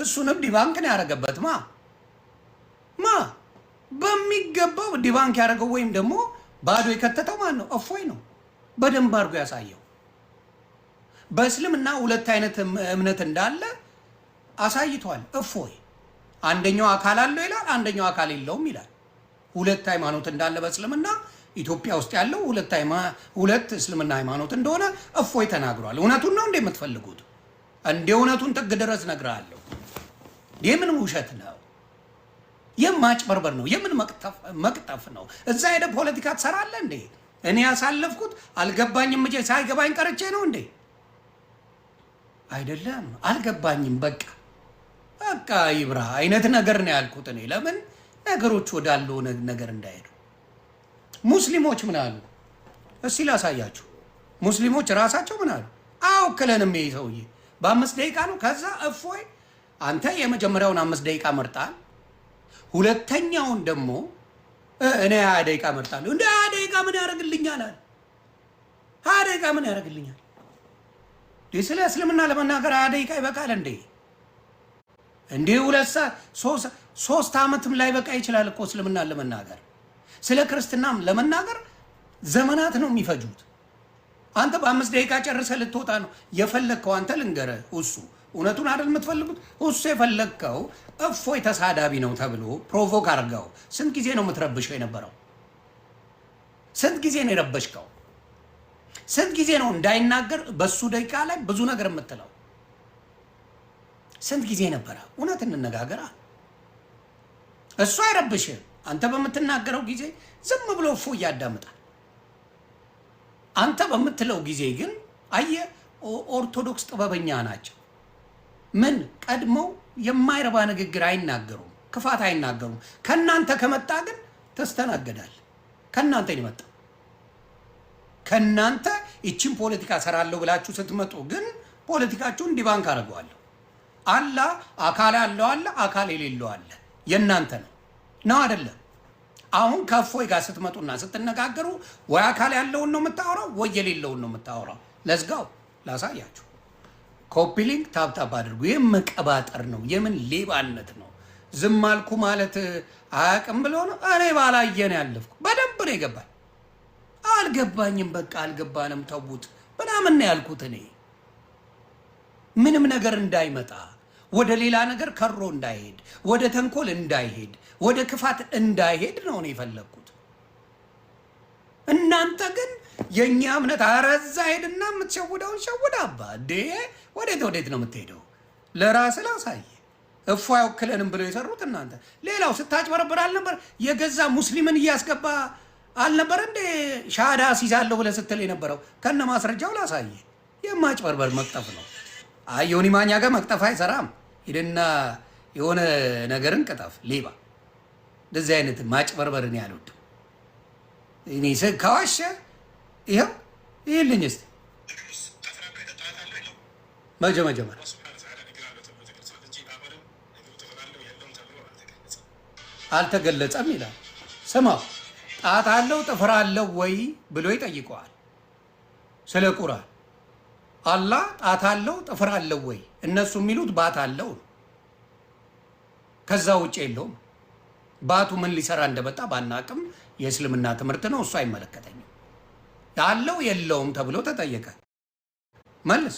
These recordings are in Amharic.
እሱንም ዲባንክ ነው ያደረገበት ማ በሚገባው ዲባንክ ያደረገው ወይም ደግሞ ባዶ የከተተው ማን ነው? እፎይ ነው በደንብ አድርጎ ያሳየው። በእስልምና ሁለት አይነት እምነት እንዳለ አሳይቷል እፎይ። አንደኛው አካል አለው ይላል፣ አንደኛው አካል የለውም ይላል። ሁለት ሃይማኖት እንዳለ በእስልምና ኢትዮጵያ ውስጥ ያለው ሁለት እስልምና ሃይማኖት እንደሆነ እፎይ ተናግሯል። እውነቱን ነው እንደምትፈልጉት? እንደ እውነቱን ጥግ ድረስ ነግራለሁ። የምን ውሸት ነው? የማጭበርበር ነው? የምን መቅጠፍ ነው? እዛ ሄደ ፖለቲካ ትሰራለህ እንዴ? እኔ ያሳለፍኩት አልገባኝም እንጂ ሳይገባኝ ቀርቼ ነው እንዴ? አይደለም አልገባኝም፣ በቃ ይብራ አይነት ነገር ነው ያልኩት እኔ። ለምን ነገሮች ወዳለው ነገር እንዳይሄዱ። ሙስሊሞች ምን አሉ? እስቲ ላሳያችሁ። ሙስሊሞች ራሳቸው ምን አሉ? አውክለንም ይሄ ሰውዬ በ5 ደቂቃ ነው። ከዛ እፎይ አንተ የመጀመሪያውን 5 ደቂቃ መርጣል፣ ሁለተኛውን ደግሞ እኔ 20 ደቂቃ መርጣለሁ። እንደ 20 ደቂቃ ምን ያደርግልኛል አለ። 20 ደቂቃ ምን ያደርግልኛል? ስለ እስልምና ለመናገር 20 ደቂቃ ይበቃል እንዴ? እንዴ 2-3 ዓመትም ላይ በቃ ይችላል እኮ እስልምና ለመናገር። ስለ ክርስትናም ለመናገር ዘመናት ነው የሚፈጁት። አንተ በ5 ደቂቃ ጨርሰህ ልትወጣ ነው የፈለግከው። አንተ ልንገርህ፣ እሱ እውነቱን አይደል የምትፈልጉት? እሱ የፈለግከው እፎይ ተሳዳቢ ነው ተብሎ ፕሮቮክ አድርገው። ስንት ጊዜ ነው የምትረብሸው የነበረው? ስንት ጊዜ ነው የረበሽከው? ስንት ጊዜ ነው እንዳይናገር በሱ ደቂቃ ላይ ብዙ ነገር የምትለው? ስንት ጊዜ ነበረ? እውነት እንነጋገራ። እሱ አይረብሽም። አንተ በምትናገረው ጊዜ ዝም ብሎ እፎይ ያዳምጣል። አንተ በምትለው ጊዜ ግን አየህ፣ ኦርቶዶክስ ጥበበኛ ናቸው። ምን ቀድመው የማይረባ ንግግር አይናገሩም፣ ክፋት አይናገሩም። ከናንተ ከመጣ ግን ተስተናገዳል። ከናንተ ይመጣ ከናንተ እቺን ፖለቲካ ሰራለሁ ብላችሁ ስትመጡ ግን ፖለቲካችሁን ዲባንክ አደርገዋለሁ። አላህ አካል ያለው አለ፣ አካል የሌለው አለ። የናንተ ነው አይደለም? አሁን ከእፎይ ጋር ስትመጡና ስትነጋገሩ ወይ አካል ያለውን ነው የምታወራው ወይ የሌለውን ነው የምታወራው። ለዝጋው ላሳያችሁ። ኮፒ ሊንክ ታፕታፕ አድርጉ። ይህ መቀባጠር ነው። የምን ሌባነት ነው? ዝም አልኩ ማለት አያውቅም ብሎ ነው። እኔ ባላየ ነው ያለፍኩ። በደንብ ነው የገባኝ። አልገባኝም፣ በቃ አልገባንም፣ ተውት ምናምን ነው ያልኩት እኔ። ምንም ነገር እንዳይመጣ ወደ ሌላ ነገር ከሮ እንዳይሄድ፣ ወደ ተንኮል እንዳይሄድ፣ ወደ ክፋት እንዳይሄድ ነው እኔ የፈለግኩት። እናንተ ግን የእኛ እምነት አረዛ ሄድና የምትሸውደውን ሸውድ። አባ እንዴ ወዴት ነው የምትሄደው? ለራስህ ላሳየ። እፎይ አይወክለንም ብለው የሰሩት እናንተ። ሌላው ስታጭበረብር አልነበር? የገዛ ሙስሊምን እያስገባ አልነበር እንዴ ሻሃዳ አስይዛለሁ ብለህ ስትል የነበረው? ከነ ማስረጃው ላሳየ። የማጭበርበር መቅጠፍ ነው። አይ ዮኒ ማኛ ጋር መቅጠፍ አይሰራም። ሂድና የሆነ ነገርን ቅጠፍ። ሌባ እንደዚህ አይነት ማጭበርበርን ያልወድም እኔ ከዋሸ ይሄልኝ እስቲ መጀመር አልተገለጸም ይላል። ስማው ጣት አለው ጥፍር አለው ወይ ብሎ ይጠይቀዋል። ስለ ቁርአን አላህ ጣት አለው ጥፍር አለው ወይ? እነሱ የሚሉት ባት አለው፣ ከዛ ውጭ የለውም። ባቱ ምን ሊሰራ እንደመጣ ባናቅም የእስልምና ትምህርት ነው፣ እሱ አይመለከተኝም። ያለው የለውም ተብሎ ተጠየቀ። መልስ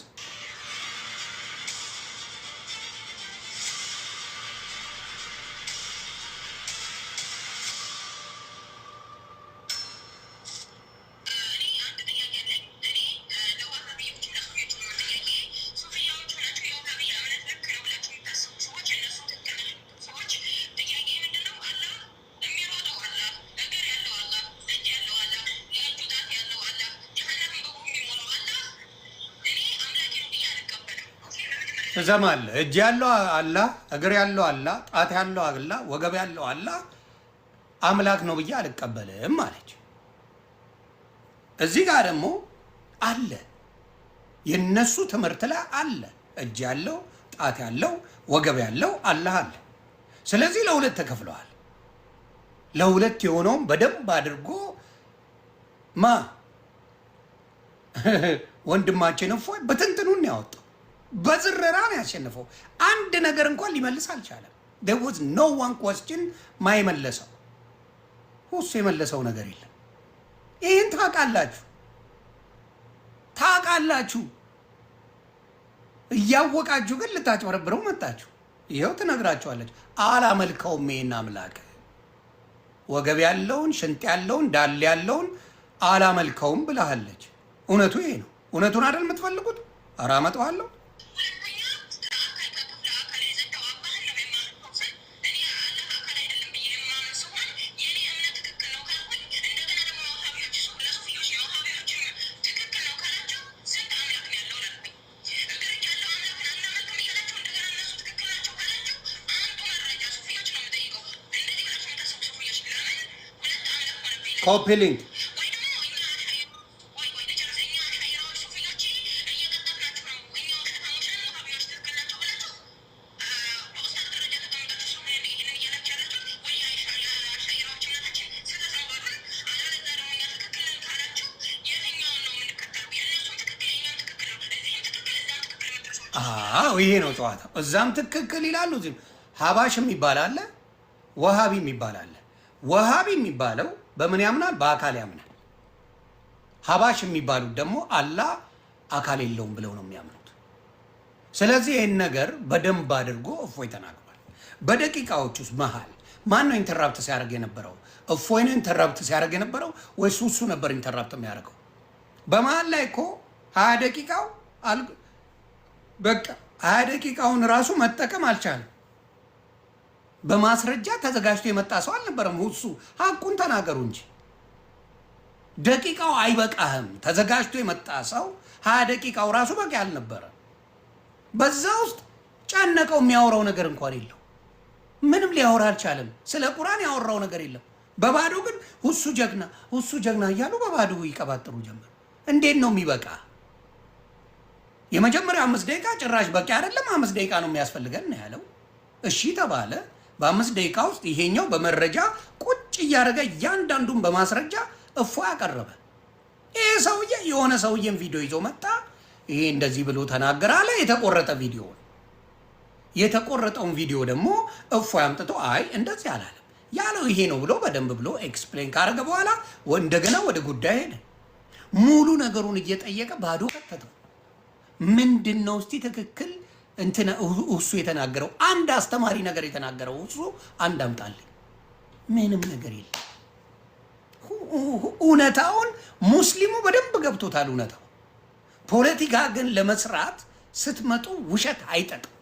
ትሰማለህ? እጅ ያለው አላህ፣ እግር ያለው አላህ፣ ጣት ያለው አላህ፣ ወገብ ያለው አላህ አምላክ ነው ብዬ አልቀበልም አለች። እዚህ ጋር ደግሞ አለ የነሱ ትምህርት ላይ አለ እጅ ያለው ጣት ያለው ወገብ ያለው አላህ አለ። ስለዚህ ለሁለት ተከፍለዋል። ለሁለት የሆነውም በደንብ አድርጎ ወንድማችን እፎይ በትንትኑን ያወጣው በዝረራ ነው ያሸነፈው። አንድ ነገር እንኳን ሊመልስ አልቻለም። there was no one question ማይመለሰው ሁሱ የመለሰው ነገር የለም። ይሄን ታውቃላችሁ። እያወቃችሁ ግን ልታጭበረብረው መጣችሁ። ይሄው ትነግራችኋለች። አላመልከውም ይሄን አምላክ ወገብ ያለውን ሽንጥ ያለውን ዳል ያለውን አላመልከውም ብለሃለች። እውነቱ ይሄ ነው። እውነቱን አይደል የምትፈልጉት? ኧረ አመጣዋለሁ። Copy link. ይሄ ነው ጨዋታ። እዛም ትክክል ይላሉ። እዚህም ሀባሽም ይባላል፣ ወሃቢም ይባላል። ወሃቢ የሚባለው በምን ያምናል? በአካል ያምናል። ሀባሽ የሚባሉት ደግሞ አላህ አካል የለውም ብለው ነው የሚያምኑት። ስለዚህ ይህን ነገር በደንብ አድርጎ እፎይ ተናግሯል። በደቂቃዎች ውስጥ መሀል ማን ነው ኢንተራፕት ሲያደርግ የነበረው? እፎይ ነው ኢንተራፕት ሲያደርግ የነበረው ወይስ እሱ ነበር ኢንተራፕት የሚያደርገው? በመሀል ላይ እኮ 20 ደቂቃው በቃ 20 ደቂቃውን ራሱ መጠቀም አልቻለም። በማስረጃ ተዘጋጅቶ የመጣ ሰው አልነበረም። እሱ ሀቁን ተናገሩ እንጂ ደቂቃው አይበቃህም። ተዘጋጅቶ የመጣ ሰው 20 ደቂቃው ራሱ በቂ አልነበረ። በዛ ውስጥ ጨነቀው። የሚያወራው ነገር እንኳን የለው። ምንም ሊያወራ አልቻለም። ስለ ቁርአን ያወራው ነገር የለም። በባዶ ግን እሱ ጀግና እያሉ በባዶ ይቀባጥሩ ጀመር። እንዴት ነው የሚበቃ? የመጀመሪያው 5 ደቂቃ ጭራሽ በቂ አይደለም። 5 ደቂቃ ነው የሚያስፈልገን ነው ያለው። እሺ ተባለ። በ5 ደቂቃ ውስጥ ይሄኛው በመረጃ ቁጭ እያደረገ እያንዳንዱን በማስረጃ እፎይ አቀረበ። ይሄ ሰውዬ የሆነ ሰውዬን ቪዲዮ ይዞ መጣ። ይሄ እንደዚህ ብሎ ተናገረ አለ። የተቆረጠ ቪዲዮ ነው። የተቆረጠውን ቪዲዮ ደግሞ እፎይ አምጥቶ አይ እንደዚህ አላለም ያለው ይሄ ነው ብሎ በደንብ ብሎ ኤክስፕሌን ካደረገ በኋላ እንደገና ወደ ጉዳይ ሄደ። ሙሉ ነገሩን እየጠየቀ ባዶ ከተተው። ምንድነው እስቲ ትክክል እንትና እሱ የተናገረው? አንድ አስተማሪ ነገር የተናገረው እሱ አንድ አምጣልኝ። ምንም ነገር የለም። እውነታውን ሙስሊሙ በደንብ ገብቶታል። እውነታው ፖለቲካ ግን ለመስራት ስትመጡ ውሸት አይጠቅም።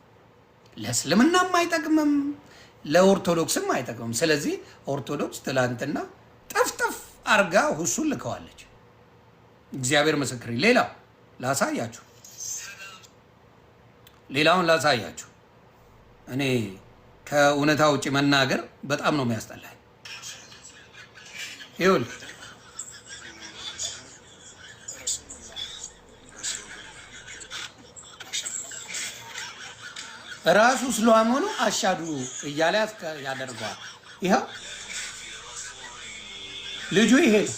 ለእስልምናም አይጠቅምም፣ ለኦርቶዶክስም አይጠቅምም። ስለዚህ ኦርቶዶክስ ትላንትና ጠፍጠፍ አርጋ ሁሱን ልከዋለች። እግዚአብሔር ምስክር። ሌላውን ላሳያችሁ። እኔ ከእውነታ ውጭ መናገር በጣም ነው የሚያስጠላኝ። ይሁን ራሱ እስላም ሆኖ አሻዱ እያለ ያደርገዋል። ይኸው ልጁ ይሄ ነው።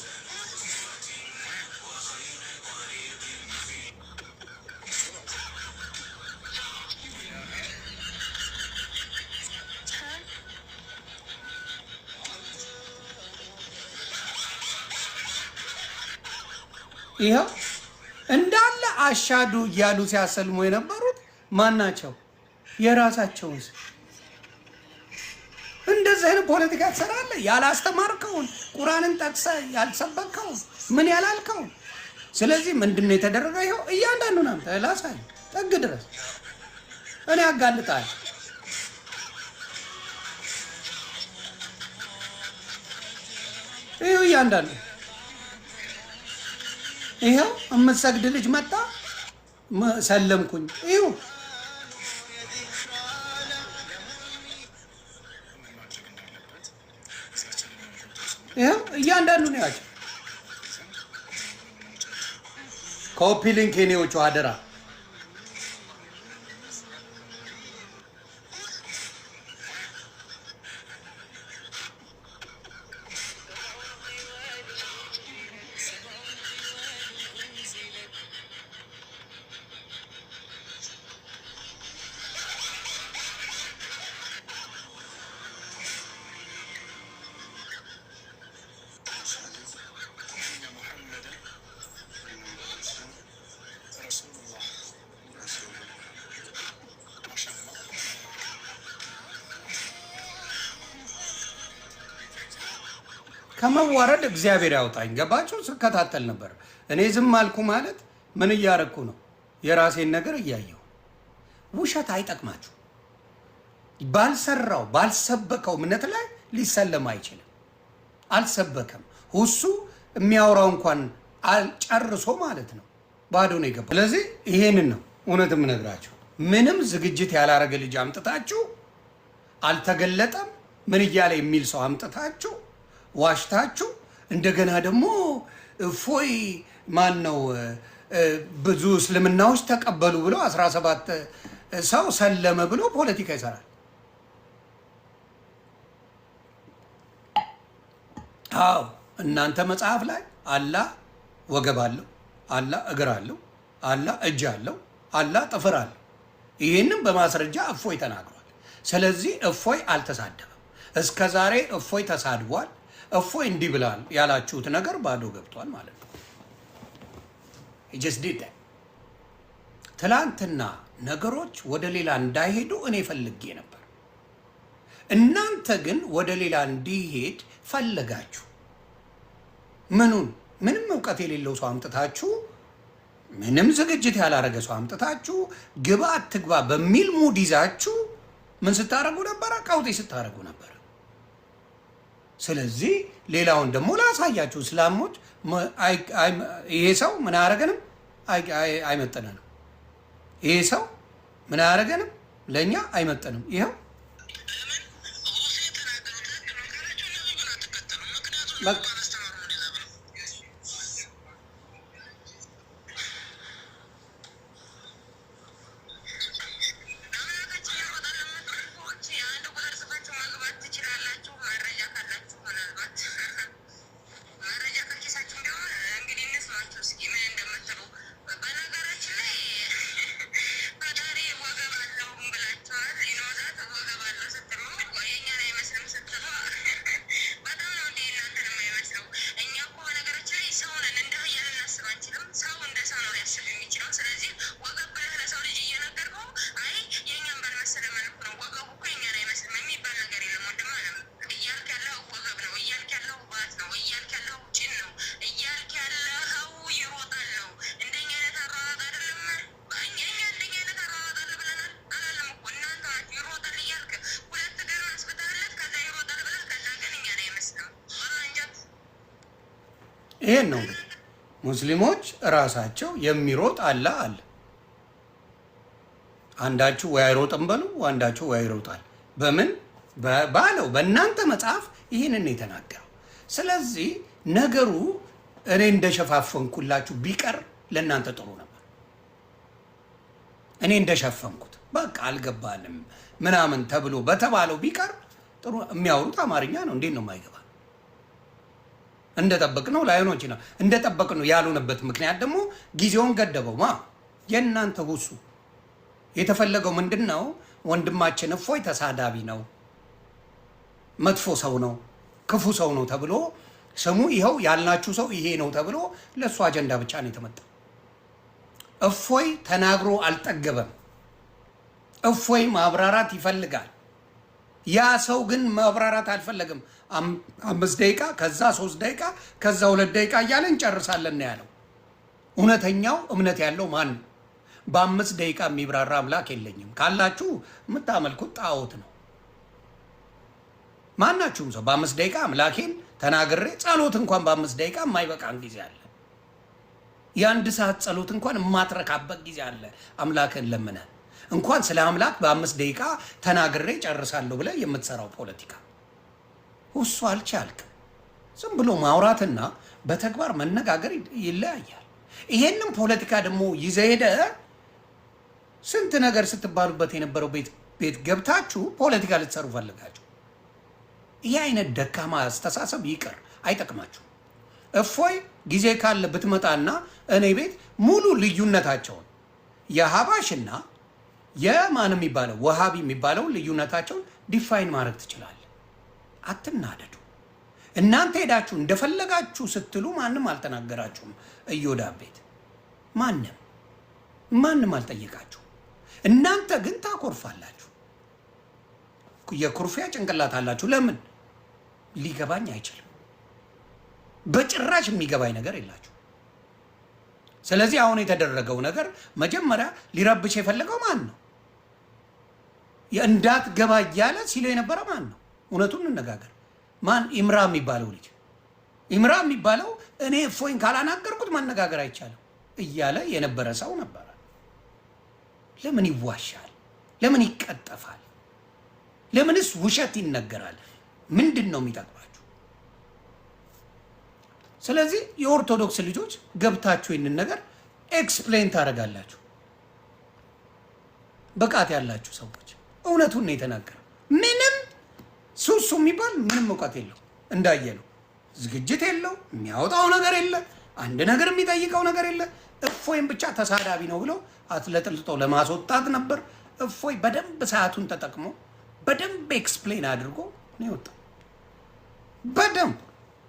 ይኸው እንዳለ አሻዱ እያሉ ሲያሰልሙ የነበሩት ማናቸው? የራሳቸውን። እንደዚህ አይነት ፖለቲካ ትሰራለህ? ያላስተማርከውን ቁርአንን ጠቅሰህ ያልሰበከውን ምን ያላልከውን። ስለዚህ ምንድነው የተደረገው? ይኸው እያንዳንዱን አምጣ ላሳይ ጥግ ድረስ እኔ አጋልጣለሁ። ይኸው እያንዳንዱ ይኸው የምትሰግድ ልጅ መጣ ሰለምኩኝ። ይኸው እያንዳንዱ ነው ያቸው። ኮፒ ሊንክ የኔዎቹ አደራ። ከመዋረድ እግዚአብሔር ያውጣኝ። ገባችሁ? ስከታተል ነበር። እኔ ዝም አልኩ ማለት ምን እያረኩ ነው? የራሴን ነገር እያየሁ። ውሸት አይጠቅማችሁ። ባልሰራው ባልሰበከው እምነት ላይ ሊሰለም አይችልም። አልሰበከም። እሱ የሚያወራው እንኳን አልጨርሶ ማለት ነው፣ ባዶ ነው የገባው። ስለዚህ ይሄንን ነው እውነት የምነግራችሁ። ምንም ዝግጅት ያላረገ ልጅ አምጥታችሁ አልተገለጠም ምን እያለ የሚል ሰው አምጥታችሁ ዋሽታችሁ እንደገና ደግሞ እፎይ ማን ነው ብዙ እስልምናዎች ተቀበሉ ብሎ 17 ሰው ሰለመ ብሎ ፖለቲካ ይሰራል። አዎ እናንተ መጽሐፍ ላይ አላህ ወገብ አለው፣ አላህ እግር አለው፣ አላህ እጅ አለው፣ አላህ ጥፍር አለው። ይህንም በማስረጃ እፎይ ተናግሯል። ስለዚህ እፎይ አልተሳደበም። እስከ ዛሬ እፎይ ተሳድቧል። እፎይ እንዲህ ብላል ያላችሁት ነገር ባዶ ገብቷል ማለት ነው። ትላንትና ነገሮች ወደ ሌላ እንዳይሄዱ እኔ ፈልጌ ነበር። እናንተ ግን ወደ ሌላ እንዲሄድ ፈለጋችሁ። ምንም እውቀት የሌለው ሰው አምጥታችሁ፣ ምንም ዝግጅት ያላረገ ሰው አምጥታችሁ ግባ አትግባ በሚል ሙድ ይዛችሁ ምን ስታረጉ ነበረ? ቀውጤ ስታረጉ ነበረ። ስለዚህ ሌላውን ደግሞ ላሳያችሁ። እስላሞች ይሄ ሰው ምን አያረገንም? አይመጥነንም። ይሄ ሰው ምን አያረገንም? ለእኛ አይመጥንም። ይኸው ይሄን ነው እንግዲህ ሙስሊሞች ራሳቸው የሚሮጥ አላህ አለ። አንዳችሁ ወይ አይሮጥም በሉ፣ አንዳችሁ ወይ ይሮጣል። በምን ባለው በእናንተ መጽሐፍ ይህንን የተናገረው። ስለዚህ ነገሩ እኔ እንደሸፋፈንኩላችሁ ቢቀር ለእናንተ ጥሩ ነበር። እኔ እንደሸፈንኩት በቃ አልገባንም ምናምን ተብሎ በተባለው ቢቀር ጥሩ። የሚያወሩት አማርኛ ነው። እንዴት ነው የማይገባ? እንደጠበቅነው ላይሆኖች ነው እንደጠበቅነው ያሉንበት ምክንያት ደግሞ ጊዜውን ገደበው። የእናንተ ሁሱ የተፈለገው ምንድነው? ወንድማችን እፎይ ተሳዳቢ ነው፣ መጥፎ ሰው ነው፣ ክፉ ሰው ነው ተብሎ ስሙ ይኸው ያልናችሁ ሰው ይሄ ነው ተብሎ ለሱ አጀንዳ ብቻ ነው የተመጣው። እፎይ ተናግሮ አልጠገበም። እፎይ ማብራራት ይፈልጋል። ያ ሰው ግን ማብራራት አልፈለግም። 5 ደቂቃ ከዛ 3 ደቂቃ ከዛ 2 ደቂቃ እያለ እንጨርሳለን ነው ያለው። እውነተኛው እምነት ያለው ማን ነው? በ5 ደቂቃ የሚብራራ አምላክ የለኝም ካላችሁ የምታመልኩት ጣዖት ነው። ማናችሁም ሰው በ5 ደቂቃ አምላኬን ተናግሬ ጸሎት እንኳን በ5 ደቂቃ የማይበቃን ጊዜ አለ። የ1 ሰዓት ጸሎት እንኳን የማትረካበት ጊዜ አለ። አምላክን ለምነ እንኳን ስለ አምላክ በ5 ደቂቃ ተናግሬ ጨርሳለሁ ብለህ የምትሰራው ፖለቲካ እሱ አልቻልክም። ዝም ብሎ ማውራትና በተግባር መነጋገር ይለያያል። ይሄንን ፖለቲካ ደግሞ ይዘህ ሄደህ ስንት ነገር ስትባሉበት የነበረው ቤት ገብታችሁ ፖለቲካ ልትሰሩ ፈልጋችሁ፣ ይህ አይነት ደካማ አስተሳሰብ ይቅር፣ አይጠቅማችሁ። እፎይ ጊዜ ካለ ብትመጣና እኔ ቤት ሙሉ ልዩነታቸውን የሀባሽና የማን የሚባለው ወሃቢ የሚባለው ልዩነታቸውን ዲፋይን ማድረግ ትችላለህ። አትናደዱ። እናንተ ሄዳችሁ እንደፈለጋችሁ ስትሉ ማንም አልተናገራችሁም። እዮዳብ ቤት ማንም አልጠየቃችሁ። እናንተ ግን ታኮርፋላችሁ። የኩርፊያ ጭንቅላት አላችሁ። ለምን ሊገባኝ አይችልም። በጭራሽ የሚገባኝ ነገር የላችሁ። ስለዚህ አሁን የተደረገው ነገር መጀመሪያ ሊረብሽ የፈለገው ማን ነው? እንዳትገባ እያለ ሲለው የነበረ ማን ነው? እውነቱን እንነጋገር። ማን? ኢምራ የሚባለው ልጅ። ኢምራ የሚባለው እኔ እፎይን ካላናገርኩት ማነጋገር አይቻልም እያለ የነበረ ሰው ነበረ። ለምን ይዋሻል? ለምን ይቀጠፋል? ለምንስ ውሸት ይነገራል? ምንድን ነው የሚጠቅማችሁ? ስለዚህ የኦርቶዶክስ ልጆች ገብታችሁ ይህንን ነገር ኤክስፕሌን ታደርጋላችሁ። ብቃት ያላችሁ ሰዎች እውነቱን ነው የተናገረው። ምንም ሱሱ የሚባል ምንም እውቀት የለው፣ እንዳየነው ዝግጅት የለው፣ የሚያወጣው ነገር የለ፣ አንድ ነገር የሚጠይቀው ነገር የለ። እፎይን ብቻ ተሳዳቢ ነው ብለው አትለጥልጠው ለማስወጣት ነበር። እፎይ በደንብ ሰዓቱን ተጠቅሞ በደንብ ኤክስፕሌን አድርጎ ነው የወጣው። በደንብ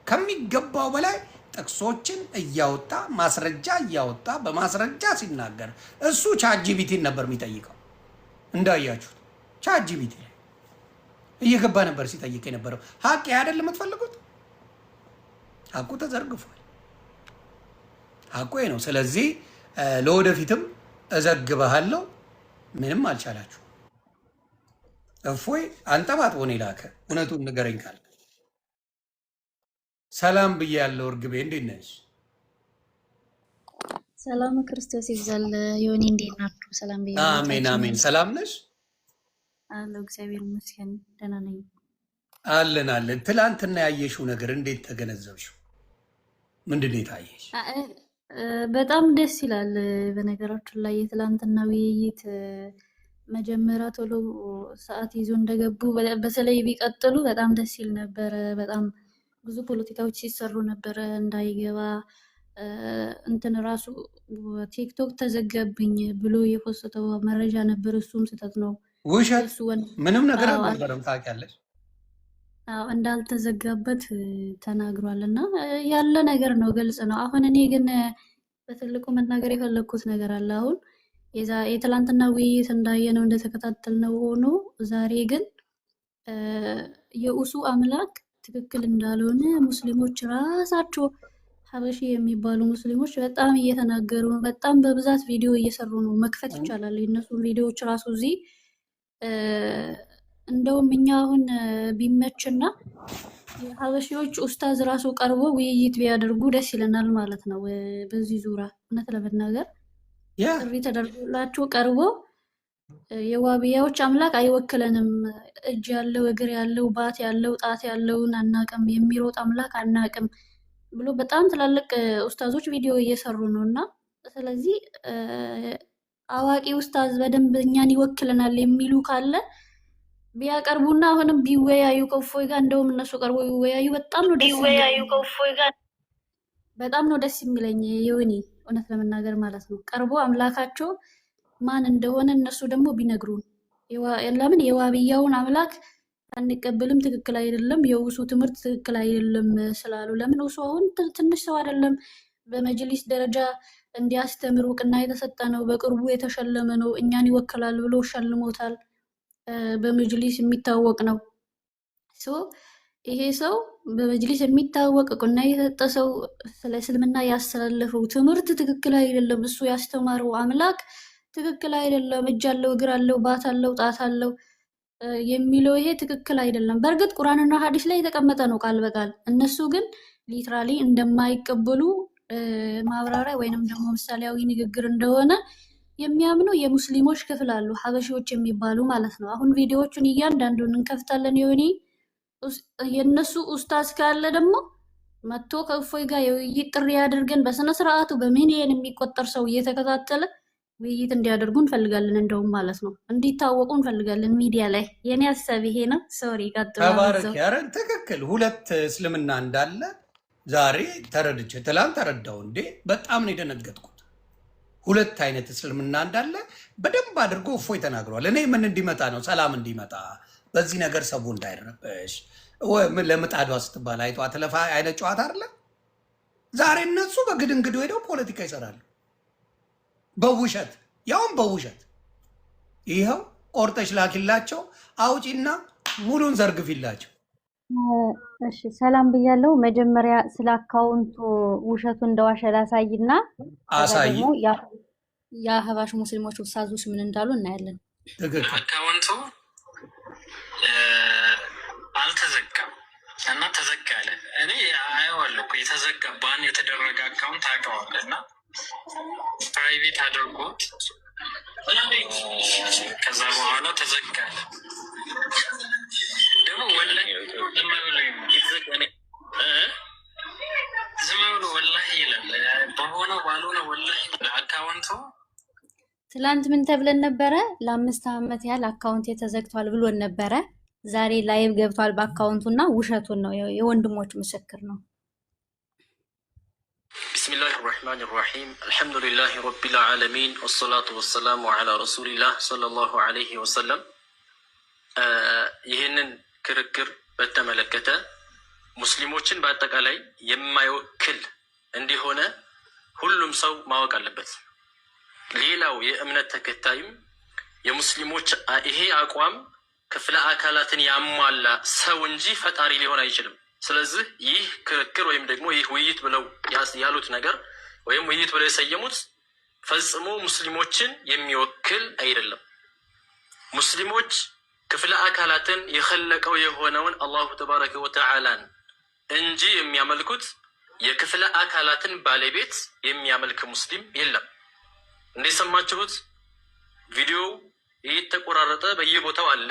ከሚገባው በላይ ጥቅሶችን እያወጣ ማስረጃ እያወጣ በማስረጃ ሲናገር እሱ ቻትጂፒቲን ነበር የሚጠይቀው። እንዳያችሁት ቻትጂፒቲ ላይ እየገባ ነበር ሲጠይቅ የነበረው። ሀቅ አይደል የምትፈልጉት? ሀቁ ተዘርግፏል። ሀቁ ነው። ስለዚህ ለወደፊትም እዘግብሃለሁ። ምንም አልቻላችሁ። እፎይ አንጠባጥቦ ነው የላከ። እውነቱን ንገረኝ ካልክ ሰላም ብያለሁ። እርግቤ እንዴት ነሽ? ሰላም ክርስቶስ ይብዛል። ዮኒ እንዴት ናችሁ? ሰላም ብያለሁ። አሜን አሜን። ሰላም ነሽ? አለሁ እግዚአብሔር ይመስገን ደህና ነኝ። አለን አለን። ትላንትና ያየሽው ነገር እንዴት ተገነዘብሽው? ምንድን ነው የታየሽ? በጣም ደስ ይላል። በነገራችን ላይ የትላንትና ውይይት መጀመሪያ ቶሎ ሰዓት ይዞ እንደገቡ በተለይ ቢቀጥሉ በጣም ደስ ይል ነበረ። በጣም ብዙ ፖለቲካዎች ሲሰሩ ነበረ እንዳይገባ እንትን ራሱ ቲክቶክ ተዘጋብኝ ብሎ የፖስተው መረጃ ነበር። እሱም ስህተት ነው፣ ውሸት፣ ምንም ነገር አልነበረም። ታውቂያለሽ? አዎ እንዳልተዘጋበት ተናግሯል። እና ያለ ነገር ነው፣ ግልጽ ነው። አሁን እኔ ግን በትልቁ መናገር የፈለግኩት ነገር አለ። አሁን የትላንትና ውይይት እንዳየነው እንደተከታተልነው ሆኖ ዛሬ ግን የኡሱ አምላክ ትክክል እንዳልሆነ ሙስሊሞች ራሳቸው ሀበሺ የሚባሉ ሙስሊሞች በጣም እየተናገሩ ነው። በጣም በብዛት ቪዲዮ እየሰሩ ነው። መክፈት ይቻላል የእነሱን ቪዲዮዎች ራሱ እዚህ። እንደውም እኛ አሁን ቢመችና የሀበሺዎች ኡስታዝ ራሱ ቀርቦ ውይይት ቢያደርጉ ደስ ይለናል ማለት ነው። በዚህ ዙሪያ እውነት ለመናገር ጥሪ ተደርጎላቸው ቀርቦ የዋቢያዎች አምላክ አይወክለንም፣ እጅ ያለው እግር ያለው ባት ያለው ጣት ያለውን አናቅም፣ የሚሮጥ አምላክ አናቅም ብሎ በጣም ትላልቅ ኡስታዞች ቪዲዮ እየሰሩ ነው። እና ስለዚህ አዋቂ ኡስታዝ በደንብ እኛን ይወክለናል የሚሉ ካለ ቢያቀርቡና አሁንም ቢወያዩ ከእፎይ ጋር እንደውም እነሱ ቀርቦ ቢወያዩ በጣም ነው ደስ በጣም ነው ደስ የሚለኝ የወኒ እውነት ለመናገር ማለት ነው። ቀርቦ አምላካቸው ማን እንደሆነ እነሱ ደግሞ ቢነግሩን። ለምን የዋብያውን አምላክ አንቀበልም፣ ትክክል አይደለም፣ የውሱ ትምህርት ትክክል አይደለም ስላሉ ለምን ውሱ አሁን ትንሽ ሰው አይደለም፣ በመጅሊስ ደረጃ እንዲያስተምር እውቅና የተሰጠ ነው፣ በቅርቡ የተሸለመ ነው፣ እኛን ይወክላል ብሎ ሸልሞታል። በመጅሊስ የሚታወቅ ነው። ይሄ ሰው በመጅሊስ የሚታወቅ እውቅና የተሰጠ ሰው ስለ እስልምና ያስተላለፈው ትምህርት ትክክል አይደለም፣ እሱ ያስተማረው አምላክ ትክክል አይደለም፣ እጅ አለው እግር አለው ባት አለው ጣት አለው የሚለው ይሄ ትክክል አይደለም። በእርግጥ ቁርአንና ሐዲስ ላይ የተቀመጠ ነው ቃል በቃል። እነሱ ግን ሊትራሊ እንደማይቀበሉ ማብራሪያ ወይንም ደግሞ ምሳሌያዊ ንግግር እንደሆነ የሚያምኑ የሙስሊሞች ክፍል አሉ፣ ሀበሺዎች የሚባሉ ማለት ነው። አሁን ቪዲዮዎቹን እያንዳንዱን እንከፍታለን። የሆነ የእነሱ ኡስታዝ ካለ ደግሞ መጥቶ ከእፎይ ጋር የውይይት ጥሪ አድርገን በስነ ስርዓቱ በሚሊየን የሚቆጠር ሰው እየተከታተለ ውይይት እንዲያደርጉ እንፈልጋለን። እንደውም ማለት ነው እንዲታወቁ እንፈልጋለን ሚዲያ ላይ። የኔ ሀሳብ ይሄ ነው። ሶሪ ቀጥሉ። ተባረክ። ያረ ትክክል። ሁለት እስልምና እንዳለ ዛሬ ተረድቼ ትላንት ተረዳው። እንዴ በጣም ነው የደነገጥኩት። ሁለት አይነት እስልምና እንዳለ በደንብ አድርጎ እፎይ ተናግሯል። እኔ ምን እንዲመጣ ነው? ሰላም እንዲመጣ፣ በዚህ ነገር ሰው እንዳይረበሽ። ለምጣዷ ስትባል አይቷ ተለፋ አይነት ጨዋታ አይደለ? ዛሬ እነሱ በግድንግዱ ሄደው ፖለቲካ ይሰራሉ። በውሸት ያውም በውሸት። ይኸው ቆርጠሽ ላኪላቸው፣ አውጪና ሙሉን ዘርግፊላቸው። እሺ ሰላም ብያለሁ። መጀመሪያ ስለ አካውንቱ ውሸቱ እንደዋሸ ላሳይና ከዛ አሳይ። ደግሞ የአህባሽ ሙስሊሞች ውሳዞች ምን እንዳሉ እናያለን። ትክክል። አካውንቱ አልተዘጋም እና ተዘጋ አለ። እኔ አየዋለሁ እኮ የተዘጋ ባን የተደረገ አካውንት አውቀዋለሁ እና ፕራይቬት አድርጎት ከዛ በኋላ ተዘጋ አለ። ደግሞ ወላሂ ዝም ብሎ ወላሂ ይላል። በሆነ ባልሆነ ወላሂ አካውንቱ ትላንት ምን ተብለን ነበረ? ለ5 ዓመት ያህል አካውንት ተዘግቷል ብሎን ነበረ። ዛሬ ላይቭ ገብቷል በአካውንቱና ውሸቱን ነው። የወንድሞች ምስክር ነው። ቢስሚላህ ራህማን ራሒም አልሐምዱሊላህ ረቢል ዓለሚን ወሰላቱ ወሰላሙ ዓላ ረሱሊላህ ሰለላሁ ዓለይሂ ወሰለም። ይህንን ክርክር በተመለከተ ሙስሊሞችን በአጠቃላይ የማይወክል እንዲሆነ ሁሉም ሰው ማወቅ አለበት። ሌላው የእምነት ተከታይም የሙስሊሞች ይሄ አቋም ክፍለ አካላትን ያሟላ ሰው እንጂ ፈጣሪ ሊሆን አይችልም። ስለዚህ ይህ ክርክር ወይም ደግሞ ይህ ውይይት ብለው ያሉት ነገር ወይም ውይይት ብለው የሰየሙት ፈጽሞ ሙስሊሞችን የሚወክል አይደለም። ሙስሊሞች ክፍለ አካላትን የኸለቀው የሆነውን አላሁ ተባረከ ወተዓላን እንጂ የሚያመልኩት የክፍለ አካላትን ባለቤት የሚያመልክ ሙስሊም የለም። እንደሰማችሁት ቪዲዮ እየተቆራረጠ በየቦታው አለ።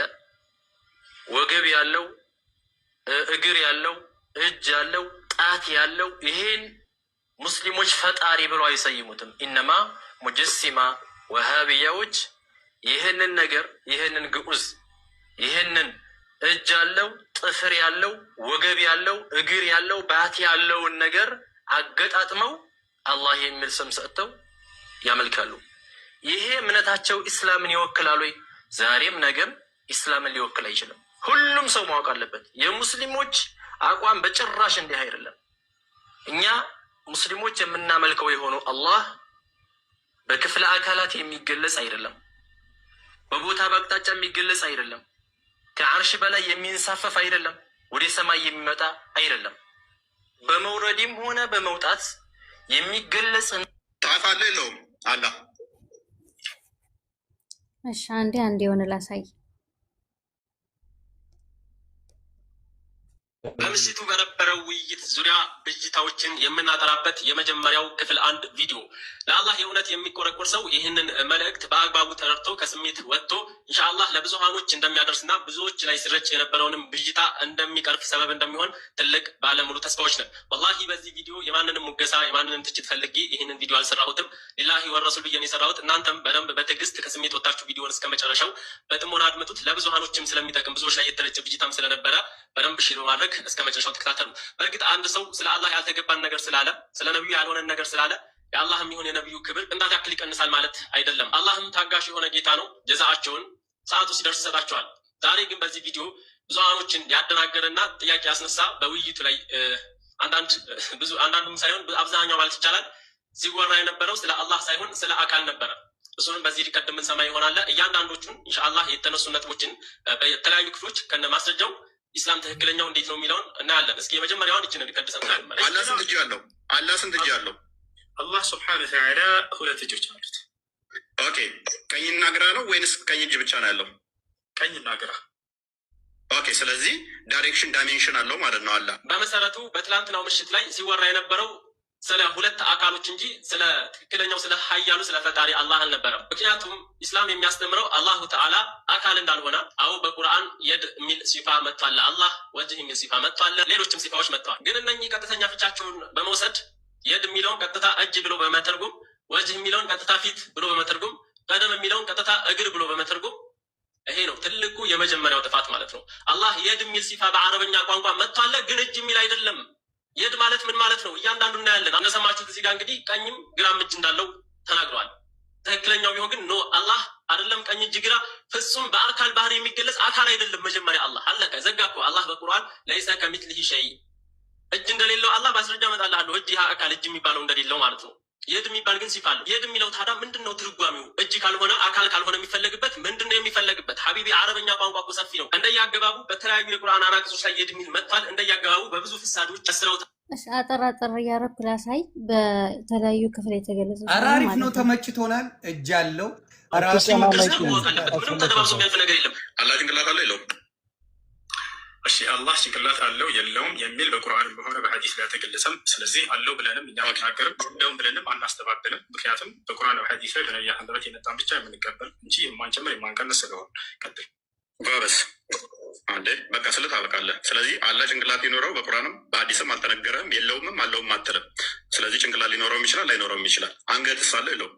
ወገብ ያለው፣ እግር ያለው፣ እጅ ያለው፣ ጣት ያለው ይሄን ሙስሊሞች ፈጣሪ ብለው አይሰይሙትም። ኢነማ ሙጀሲማ ወሃቢያዎች ይህንን ነገር ይህንን ግዑዝ ይህንን እጅ ያለው፣ ጥፍር ያለው፣ ወገብ ያለው፣ እግር ያለው፣ ባት ያለውን ነገር አገጣጥመው አላህ የሚል ስም ሰጥተው ያመልካሉ። ይሄ እምነታቸው ኢስላምን ይወክላል ወይ? ዛሬም ነገም ኢስላምን ሊወክል አይችልም። ሁሉም ሰው ማወቅ አለበት። የሙስሊሞች አቋም በጭራሽ እንዲህ አይደለም። እኛ ሙስሊሞች የምናመልከው የሆነው አላህ በክፍለ አካላት የሚገለጽ አይደለም። በቦታ በአቅጣጫ የሚገለጽ አይደለም። ከአርሽ በላይ የሚንሳፈፍ አይደለም። ወደ ሰማይ የሚመጣ አይደለም። በመውረድም ሆነ በመውጣት የሚገለጽ ጣፍ አለ የለውም? አላ እሺ አንዴ የሆነ ላሳይ። በምሽቱ በነበረው ውይይት ዙሪያ ብዥታዎችን የምናጠራበት የመጀመሪያው ክፍል 1 ቪዲዮ። ለአላህ የእውነት የሚቆረቆር ሰው ይህንን መልእክት በአግባቡ ተረድቶ ከስሜት ወጥቶ ኢንሻአላህ ለብዙሃኖች እንደሚያደርስና ብዙዎች ላይ ሲረጭ የነበረውንም ብዥታ እንደሚቀርፍ ሰበብ እንደሚሆን ትልቅ ባለሙሉ ተስፋዎች ነን። ወላሂ በዚህ ቪዲዮ የማንንም ሙገሳ የማንንም ትችት ፈልጌ ይህንን ቪዲዮ አልሰራሁትም። ሊላሂ ወረሱሉ ብዬ ነው የሰራሁት። እናንተም በደንብ በትዕግስት ከስሜት ወጣችሁ ቪዲዮን እስከ መጨረሻው በጥሞና አድምጡት። ለብዙሃኖችም ስለሚጠቅም ብዙዎች ላይ የተረጨ ብዥታም ስለነበረ በደንብ ሽሎ ማድረግ እስከ መጨረሻው ተከታተሉ። በእርግጥ አንድ ሰው ስለ አላህ ያልተገባን ነገር ስላለ፣ ስለ ነቢዩ ያልሆነን ነገር ስላለ የአላህም ይሁን የነቢዩ ክብር ቅንጣት ያክል ይቀንሳል ማለት አይደለም። አላህም ታጋሽ የሆነ ጌታ ነው። ጀዛቸውን ሰዓቱ ሲደርስ ይሰጣቸዋል። ዛሬ ግን በዚህ ቪዲዮ ብዙሃኖችን ያደናገረና ጥያቄ ያስነሳ በውይይቱ ላይ አንዳንዱም ሳይሆን አብዛኛው ማለት ይቻላል ሲወራ የነበረው ስለ አላህ ሳይሆን ስለ አካል ነበረ። እሱንም በዚህ ሊቀድም እንሰማ ይሆናል። እያንዳንዶቹን ኢንሻአላህ የተነሱ ነጥቦችን በተለያዩ ክፍሎች ከነ ማስረጃው ኢስላም ትክክለኛው እንዴት ነው የሚለውን እናያለን። እስኪ የመጀመሪያውን እችን ሊቀድሰን አላህ ስንት እጅ አለው? አላህ ስንት እጅ አለው? አላህ ስብሐነሁ ወተዓላ 2 እጆች አሉት። ኦኬ፣ ቀኝና ግራ ነው ወይንስ ቀኝ እጅ ብቻ ነው ያለው? ቀኝና ግራ። ኦኬ፣ ስለዚህ ዳይሬክሽን ዳይሜንሽን አለው ማለት ነው። አላህ በመሰረቱ በትላንትናው ምሽት ላይ ሲወራ የነበረው ስለ 2 አካሎች እንጂ ስለ ትክክለኛው ስለ ሀያሉ ስለ ፈጣሪ አላህ አልነበረም። ምክንያቱም ኢስላም የሚያስተምረው አላሁ ተዓላ አካል እንዳልሆነ። አዎ በቁርአን የድ የሚል ሲፋ መጥቷል፣ አላህ ወጅህ የሚል ሲፋ መጥቷል፣ ሌሎችም ሲፋዎች መጥተዋል። ግን እነኚህ ቀጥተኛ ፍቻቸውን በመውሰድ የድ የሚለውን ቀጥታ እጅ ብሎ በመተርጉም፣ ወጅህ የሚለውን ቀጥታ ፊት ብሎ በመተርጉም፣ ቀደም የሚለውን ቀጥታ እግር ብሎ በመተርጉም፣ ይሄ ነው ትልቁ የመጀመሪያው ጥፋት ማለት ነው። አላህ የድ የሚል ሲፋ በአረበኛ ቋንቋ መጥቷል፣ ግን እጅ የሚል አይደለም። የድ ማለት ምን ማለት ነው? እያንዳንዱ እናያለን። እንደሰማችሁት እዚህ ጋር እንግዲህ ቀኝም ግራም እጅ እንዳለው ተናግረዋል። ትክክለኛው ቢሆን ግን ኖ አላህ አይደለም ቀኝ እጅ ግራ፣ ፍጹም በአካል ባህሪ የሚገለጽ አካል አይደለም። መጀመሪያ አላህ አለቀ ዘጋ እኮ። አላህ በቁርአን ለይሰ ከሚስሊሂ ሸይ እጅ እንደሌለው አላህ ማስረጃ እመጣልሃለሁ። እጅ አካል እጅ የሚባለው እንደሌለው ማለት ነው። የድ የሚባል ግን ሲፋ አለው። የድ የሚለው ታዲያ ምንድን ነው ትርጓሜው? እጅ ካልሆነ አካል ካልሆነ የሚፈለግበት ምንድን ነው የሚፈለግበት? ሀቢቢ አረበኛ ቋንቋ እኮ ሰፊ ነው። እንደየአገባቡ በተለያዩ የቁርአን አናቅጾች ላይ የድ የሚል መጥቷል። እንደየአገባቡ በብዙ ፍሳዶች አስረውታል። አጠር አጠር እያደረኩ ላሳይ። በተለያዩ ክፍል የተገለጹ አሪፍ ነው፣ ተመችቶናል። እጅ አለው ራሱ ምንም ተደባብሶ የሚያልፍ ነገር የለም። አላህ ጭንቅላት አለው የለውም? እሺ አላህ ጭንቅላት አለው የለውም የሚል በቁርአንም በሆነ በሐዲስ ላይ አልተገለጸም። ስለዚህ አለው ብለንም እኛ አንናገርም፣ የለውም ብለንም አናስተባብልም። ምክንያቱም በቁርአን በሐዲስ ላይ በነቢያት አንደበት የመጣን ብቻ የምንቀበል እንጂ የማንጨምር የማንቀንስ ስለሆነ። ቀጥል ጎበዝ። አንዴ በቃ ስለ ታበቃለህ። ስለዚህ አላህ ጭንቅላት ሊኖረው በቁርአንም በሐዲስም አልተነገረም፣ የለውምም አለውም አትልም። ስለዚህ ጭንቅላት ሊኖረውም ይችላል ላይኖረውም ይችላል። አንገትስ አለው የለውም?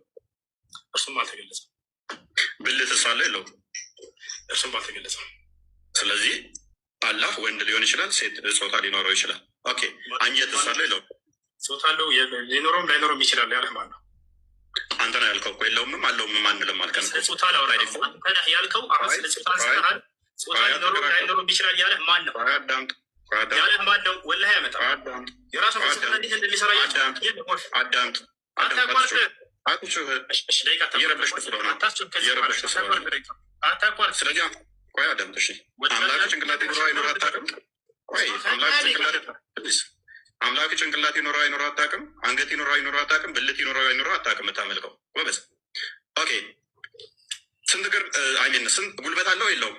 እርሱም አልተገለጸም። ብልትስ አለው የለውም? እርሱም አልተገለጸም። ስለዚህ አላህ ወንድ ሊሆን ይችላል፣ ሴት ጾታ ሊኖረው ይችላል። ኦኬ አንጀትስ አለው የለውም? ጾታ አለው ሊኖረውም ላይኖረውም ይችላል ያለህ ማን ነው? አንተ ነው ያልከው እኮ የለውምም አለውም አንልም አልከን። ጾታ አንተ ያልከው አሁን ስለ ጾታ አንስተሃል። ጾታ ሊኖረውም ላይኖረውም ይችላል ያለህ ማን ነው? ያለህ ማን ነው? ወላሂ ያመጣ የራሱ ፍልስፍና እንዴት እንደሚሰራ አዳምጥ። ስለዚህ ቆይ አዳምጥ። እሺ አምላክ ጭንቅላት ይኖረው አይኖረው አታውቅም? ቆይ አምላክ ጭንቅላት ይኖረው አይኖረው አታውቅም? አንገት ይኖረው አይኖረው አታውቅም? ብልት ይኖረው አይኖረው አታውቅም? የምታመልከው ጎበዝ። ኦኬ ስንት እግር አይሜን ስንት ጉልበት አለው የለውም?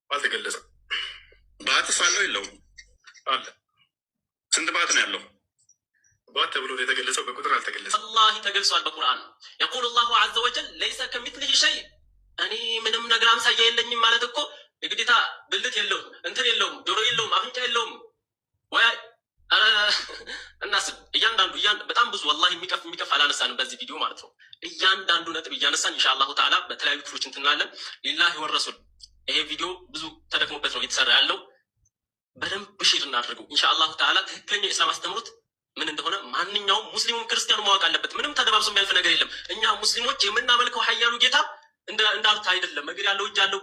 አልተገለጸም። ባትስ አለው የለውም? አለ። ስንት ባት ነው ያለው? ባት ተብሎ የተገለጸው በቁጥር አልተገለጸም። አላህ ተገልጿል በቁርአን። የቁል ላሁ ዐዘ ወጀል ለይሰ ከሚትሊሂ ሸይ፣ እኔ ምንም ነገር አምሳያ የለኝም ማለት እኮ የግዴታ ብልት የለውም፣ እንትን የለውም፣ ጆሮ የለውም፣ አፍንጫ የለውም ወይ? እናስብ። እያንዳንዱ በጣም ብዙ ወላሂ የሚቀፍ አላነሳንም በዚህ ቪዲዮ ማለት ነው። እያንዳንዱ ነጥብ እያነሳን ኢንሻአላሁ ተዓላ በተለያዩ ክፍሎች እንትናለን። ሊላሂ ወረሱል ይሄ ቪዲዮ ብዙ ተደክሞበት ነው እየተሰራ ያለው። በደንብ ሼር እናድርገው ኢንሻአላሁ ተዓላ። ትክክለኛ የእስላም አስተምሮት ምን እንደሆነ ማንኛውም ሙስሊሙም ክርስቲያኑ ማወቅ አለበት። ምንም ተደባብሶ የሚያልፍ ነገር የለም። እኛ ሙስሊሞች የምናመልከው ሀያሉ ጌታ እንዳሉት አይደለም። እግር ያለው እጅ ያለው